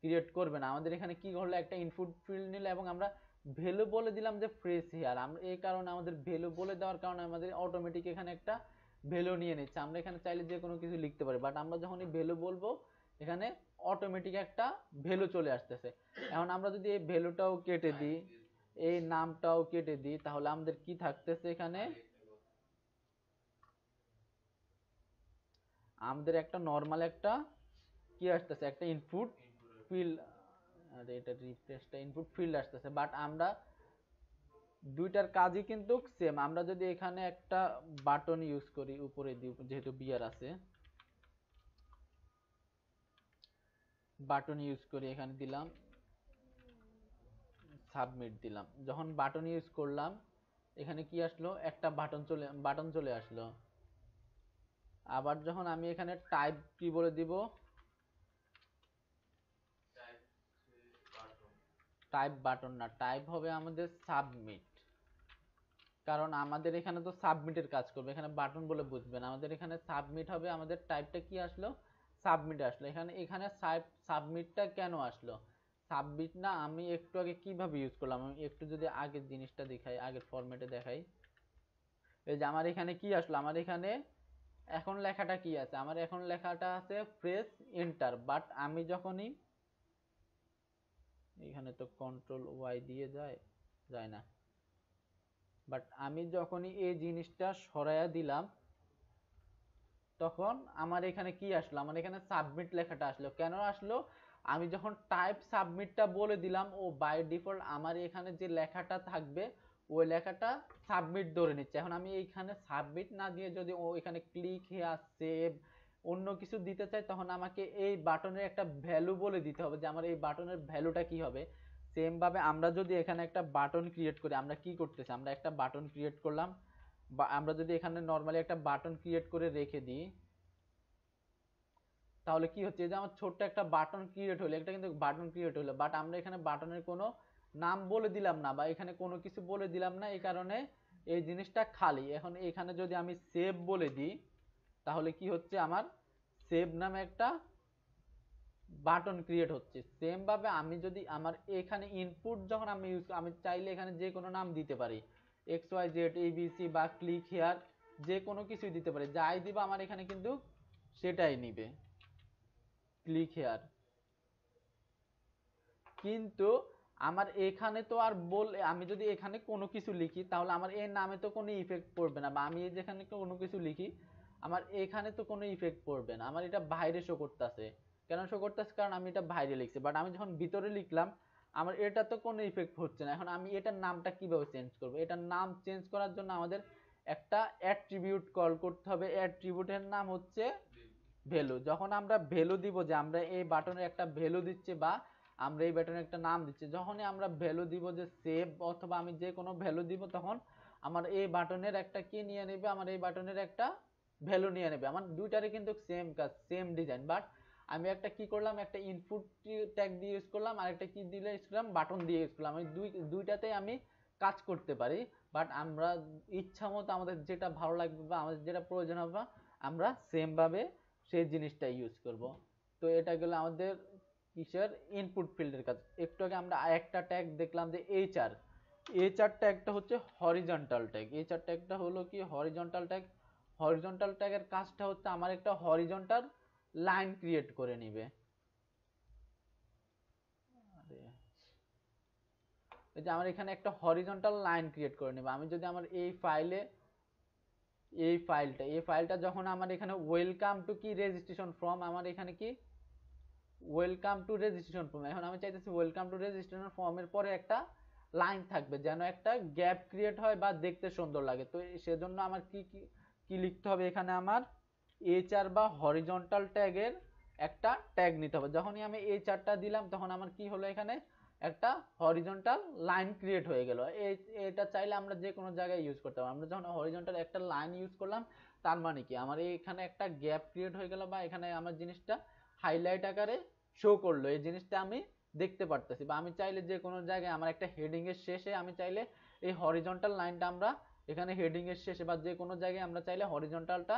ক্রিয়েট করবে না। আমাদের এখানে কি হলো, একটা ইনপুট ফিল্ড নিলে এবং আমরা ভ্যালু বলে দিলাম যে ফ্রেশ হেয়ার, আমরা এই কারণে আমাদের ভ্যালু বলে দেওয়ার কারণে আমাদের অটোমেটিক এখানে একটা ভ্যালু নিয়ে নিচ্ছে। আমরা এখানে চাইলে যে কোনো কিছু লিখতে পারি, বাট আমরা যখনই ভ্যালু বলবো এখানে অটোমেটিক একটা ভ্যালু চলে আসতেছে। এখন আমরা যদি এই ভ্যালুটাও কেটে দিই, এই নামটাও কেটে দিই, তাহলে আমাদের কি থাকতেছে এখানে, আমাদের একটা নরমাল একটা কি আসতেছে, একটা ইনপুট ফিল্ড, আরে এটা রিফ্রেশটা ইনপুট ফিল্ড আসতেছে। বাট আমরা দুইটার কাজই কিন্তু সেম। আমরা যদি এখানে একটা বাটন ইউজ করি, উপরে দিই, যেহেতু বিয়ার আছে, বাটন ইউজ করি, এখানে দিলাম সাবমিট দিলাম। যখন বাটন ইউজ করলাম এখানে কি আসলো, একটা বাটন চলে আসলো। আবার যখন আমি এখানে টাইপ কি বলে দিব, টাইপ বাটন না, টাইপ হবে আমাদের সাবমিট। কারণ আমাদের এখানে তো সাবমিটের কাজ করবে, এখানে বাটন বলে বুঝবেন, আমাদের এখানে সাবমিট হবে। আমাদের টাইপটা কি আসলো, সাবমিট আসলো। এখানে এখানে সাবমিটটা কেন আসলো, সাবমিট না আমি একটু আগে কিভাবে ইউজ করলাম, আমি একটু যদি আগের জিনিসটা দেখাই, আগের ফরম্যাটে দেখাই। এই যে আমার এখানে কি আসলো, আমার এখানে এখন লেখাটা কি আছে, আমার এখন লেখাটা আছে প্রেস এন্টার। বাট আমি যখনই, এখানে তো কন্ট্রোল ওয়াই দিয়ে যায়, যায় না, বাট আমি যখনই এই জিনিসটা সরাইয়া দিলাম তখন আমার এখানে কি আসলো, আমার এখানে সাবমিট লেখাটা আসলো। কেন আসলো, আমি যখন টাইপ সাবমিটটা বলে দিলাম, ও বাই ডিফল্ট আমার এখানে যে লেখাটা থাকবে ওই লেখাটা সাবমিট ধরে নিচ্ছে। এখন আমি এইখানে সাবমিট না দিয়ে যদি ও এখানে ক্লিক হিয়ার সেভ অন্য কিছু দিতে চাই, তখন আমাকে এই বাটনের একটা ভ্যালু বলে দিতে হবে যে আমার এই বাটনের ভ্যালুটা কি হবে। সেম ভাবে আমরা যদি এখানে একটা বাটন ক্রিয়েট করি, আমরা কি করতেছি, আমরা একটা বাটন ক্রিয়েট করলাম, বা আমরা যদি এখানে নরমালি একটা বাটন ক্রিয়েট করে রেখে দিই, তাহলে কি হচ্ছে, যে আমার ছোট্ট একটা বাটন ক্রিয়েট হলো, একটা কিন্তু বাটন ক্রিয়েট হলো, বাট আমরা এখানে বাটনের কোনো নাম বলে দিলাম না, বা এখানে কোনো কিছু বলে দিলাম না, এই কারণে এই জিনিসটা খালি। এখন এখানে যদি আমি সেভ বলে দিই, তাহলে কি হচ্ছে, আমার সেভ নামে একটা বাটন ক্রিয়েট হচ্ছে। সেম ভাবে আমি যদি আমার এখানে ইনপুট যখন আমি ইউজ, আমি চাইলে এখানে যে কোনো নাম দিতে পারি, এক্স ওয়াই জেড এবিসি বা ক্লিক হেয়ার, যে কোনো কিছুই দিতে পারি, যাই দিব আমার এখানে কিন্তু সেটাই নিবে, ক্লিক হেয়ার। কিন্তু আমার এখানে তো আর আমি যদি এখানে কোনো কিছু লিখি তাহলে আমার এর নামে তো কোনো ইফেক্ট পড়বে না, বা আমি যেখানে কোনো কিছু লিখি আমার এখানে তো কোনো ইফেক্ট পড়বে না, আমার এটা বাইরে শো করতেছে। কেন শো করতেছে, কারণ আমি এটা বাইরে লিখছি। বাট আমি যখন ভিতরে লিখলাম আমার এটা তো কোনো ইফেক্ট হচ্ছে না। এখন আমি এটার নামটা কিভাবে চেঞ্জ করব, এটার নাম চেঞ্জ করার জন্য আমাদের একটা অ্যাট্রিবিউট কল করতে হবে। অ্যাট্রিবিউটের নাম হচ্ছে ভ্যালু। যখন আমরা ভ্যালু দিব, যে আমরা এই বাটনের একটা ভ্যালু দিচ্ছি, বা আমরা এই বাটনের একটা নাম দিচ্ছি, যখনই আমরা ভ্যালু দিব যে সেভ অথবা আমি যে কোনো ভ্যালু দিব, তখন আমার এই বাটনের একটা কি নিয়ে নেবে, আমার এই বাটনের একটা ভ্যালু নিয়ে নেবে। আমার দুইটারে কিন্তু সেম কাজ, সেম ডিজাইন, বাট আমি একটা কি করলাম, একটা ইনপুট ট্যাগ দিয়ে ইউজ করলাম, আর একটা কি দিলে ইউজ করলাম, বাটন দিয়ে ইউজ করলাম। আমি দুইটাতে আমি কাজ করতে পারি। বাট আমরা ইচ্ছা মতো আমাদের যেটা ভালো লাগবে বা আমাদের যেটা প্রয়োজন হবে আমরা সেম ভাবে সেই জিনিসটা ইউজ করব। তো এটা গেল আমাদের কিসের, ইনপুট ফিল্ডের কাজ। একটু আগে আমরা একটা ট্যাগ দেখলাম যে এইচআর, এইচআর ট্যাগটা হচ্ছে হরিজন্টাল ট্যাগ। এইচআর ট্যাগটা হলো কি হরিজন্টাল ট্যাগ। হরিজন্টাল ট্যাগের কাজটা হচ্ছে আমার একটা হরিজন্টাল লাইন ক্রিয়েট করে নিবে। এই যে আমার এখানে একটা হরিজন্টাল লাইন ক্রিয়েট করে নেবে। আমি যদি আমার এই ফাইলে, এই ফাইলটা যখন আমার এখানে ওয়েলকাম টু কি রেজিস্ট্রেশন ফর্ম, আমার এখানে কি ওয়েলকাম টু রেজিস্ট্রেশন ফর্ম, এখন আমি চাইতেছি ওয়েলকাম টু রেজিস্ট্রেশন ফর্মের পরে একটা লাইন থাকবে, যেন একটা গ্যাপ ক্রিয়েট হয় বা দেখতে সুন্দর লাগে। তো সেজন্য আমার কি কি কি লিখতে হবে, এখানে আমার এইচআর বা হরিজন্টাল ট্যাগের একটা ট্যাগ নিতে হবে। যখনই আমি এইচআরটা দিলাম তখন আমার কি হলো, এখানে একটা হরিজন্টাল লাইন ক্রিয়েট হয়ে গেল। এটা চাইলে আমরা যে কোনো জায়গায় ইউজ করতে পারি। আমরা যখন হরিজন্টাল একটা লাইন ইউজ করলাম, তার মানে কি আমার এখানে একটা গ্যাপ ক্রিয়েট হয়ে গেল, বা এখানে আমার জিনিসটা হাইলাইট আকারে শো করলো, এই জিনিসটা আমি দেখতে পারতেছি। বা আমি চাইলে যে কোনো জায়গায় আমার একটা হেডিং এর শেষে আমি চাইলে এই হরিজন্টাল লাইনটা আমরা এখানে হেডিং এর শেষে বা যে কোনো জায়গায় আমরা চাইলে হরিজন্টালটা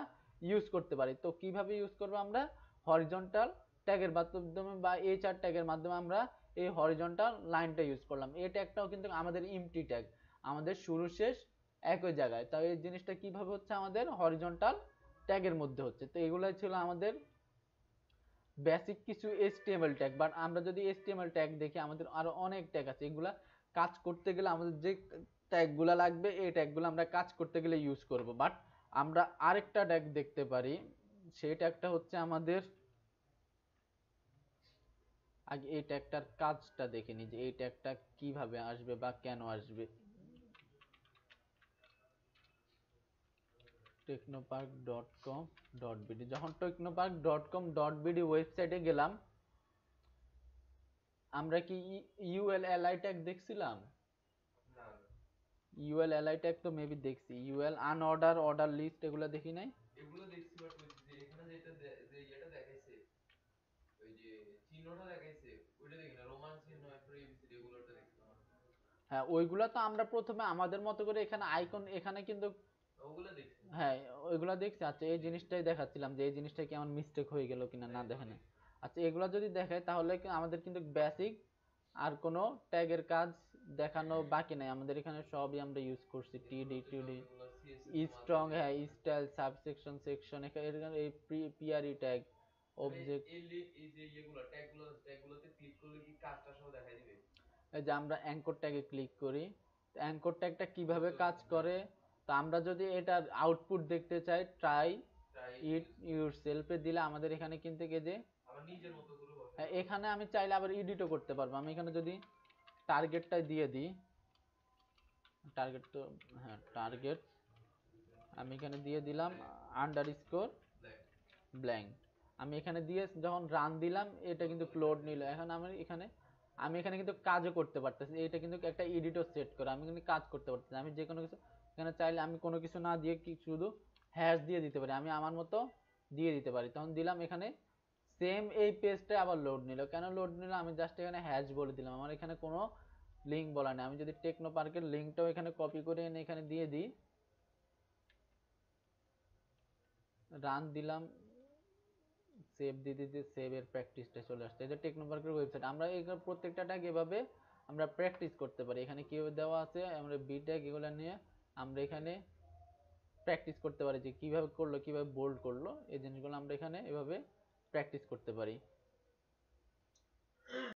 ইউজ করতে পারি। তো কিভাবে ইউজ করবো, আমরা হরিজন্টাল ট্যাগের মাধ্যমে বা এইচআর ট্যাগের মাধ্যমে আমরা এই হরিজন্টাল লাইনটা ইউজ করলাম। এই ট্যাগটাও কিন্তু আমাদের এমটি ট্যাগ, আমাদের শুরু শেষ একই জায়গায়। তাই এই জিনিসটা কিভাবে হচ্ছে আমাদের হরিজন্টাল ট্যাগের মধ্যে হচ্ছে। তো এগুলাই ছিল আমাদের বেসিক কিছু HTML ট্যাগ। বাট আমরা যদি HTML ট্যাগ দেখি আমাদের আরো অনেক ট্যাগ আছে, এগুলা কাজ করতে গেলে আমাদের যে ট্যাগগুলা লাগবে এই ট্যাগগুলো আমরা কাজ করতে গেলে ইউজ করব। বাট আমরা আরেকটা ট্যাগ দেখতে পারি, সেই ট্যাগটা হচ্ছে আমাদের, আগে এই ট্যাগটার কাজটা দেখে নিই যে এই ট্যাগটা কিভাবে আসবে বা কেন আসবে। technopark.com.bd, যখন technopark.com.bd ওয়েবসাইটে গেলাম, আমরা কি ULLI ট্যাগ দেখছিলাম? না ULLI ট্যাগ তো মেবি দেখছি, UL আনঅর্ডার, অর্ডার লিস্ট, এগুলো দেখি নাই। এগুলো দেখছি, বাট ওই যে এখানে যেটা যে ইয়েটা দেখাইছে, ওই যে চিহ্নটা দেখাইছে ওইটা দেখি না, রোমান চিহ্ন এরপরে এবিসিডি এগুলোটা দেখছিলাম। হ্যাঁ, ওইগুলা তো আমরা প্রথমে আমাদের মতো করে এখানে আইকন, এখানে কিন্তু ওগুলো দেখছি। হ্যাঁ ওইগুলা দেখছি। আচ্ছা এই জিনিসটাই দেখাচ্ছিলাম যে এই জিনিসটা কেমন মিস্টেক হয়ে গেল কিনা, না দেখে না। আচ্ছা এগুলা যদি দেখায় তাহলে আমাদের কিন্তু বেসিক আর কোনো ট্যাগের কাজ দেখানো বাকি নাই, আমাদের এখানে সবই আমরা ইউজ করছি। টিডি টিডি স্ট্রং, হ্যাঁ স্টাইল, সাবসেকশন, সেকশন, এখানে এই পিআরই ট্যাগ, অবজেক্ট। এই যে ইয়েগুলো ট্যাগগুলোতে ক্লিক করলে কি কাজটা সহ দেখাই দিবে? এই যে আমরা অ্যাঙ্কর ট্যাগে ক্লিক করি, অ্যাঙ্কর ট্যাগটা কিভাবে কাজ করে, তো আমরা যদি এটার আউটপুট দেখতে চাই, ট্রাই ইট ইউরসেলফে দিলে আমাদের এখানে কিন্তু এই যে আমার নিজের মতো করে বসাই এখানে আমি চাইলে আবার এডিটও করতে পারবো। আমি এখানে যদি টার্গেটটা দিয়ে দিই, টার্গেট তো হ্যাঁ টার্গেট, আমি এখানে দিয়ে দিলাম আন্ডারস্কোর ব্ল্যাঙ্ক। আমি এখানে দিয়ে যখন রান দিলাম এটা কিন্তু লোড নিল। এখন আমি এখানে কিন্তু কাজও করতে পারতেছি, এটা কিন্তু একটা এডিটও সেট করে আমি কিন্তু কাজ করতে পারতেছি। আমি যে কোনো কিছু এখানে চাইলে আমি কোনো কিছু না দিয়ে কি শুধু হ্যাশ দিয়ে দিতে পারি, আমি আমার মতো দিয়ে দিতে পারি। তখন দিলাম এখানে সেম এই পেজটা আবার লোড নিল। কেন লোড নিল, আমি জাস্ট এখানে হ্যাশ বলে দিলাম, আমার এখানে কোনো লিঙ্ক বলা নেই। আমি যদি টেকনো পার্কের লিঙ্কটাও এখানে কপি করে এনে এখানে দিয়ে দিই, রান দিলাম, সেভ দিয়ে দিতে সেভ এর প্র্যাকটিসটা চলে আসছে। এটা টেকনোপার্কের ওয়েবসাইট। আমরা এই প্রত্যেকটা ট্যাগ এভাবে আমরা প্র্যাকটিস করতে পারি। এখানে কিভাবে দেওয়া আছে, আমরা বি ট্যাগ এগুলো নিয়ে আমরা এখানে প্র্যাকটিস করতে পারি যে কিভাবে করলো, কিভাবে বোল্ড করলো, এই জিনিসগুলো আমরা এখানে এভাবে প্র্যাকটিস করতে পারি।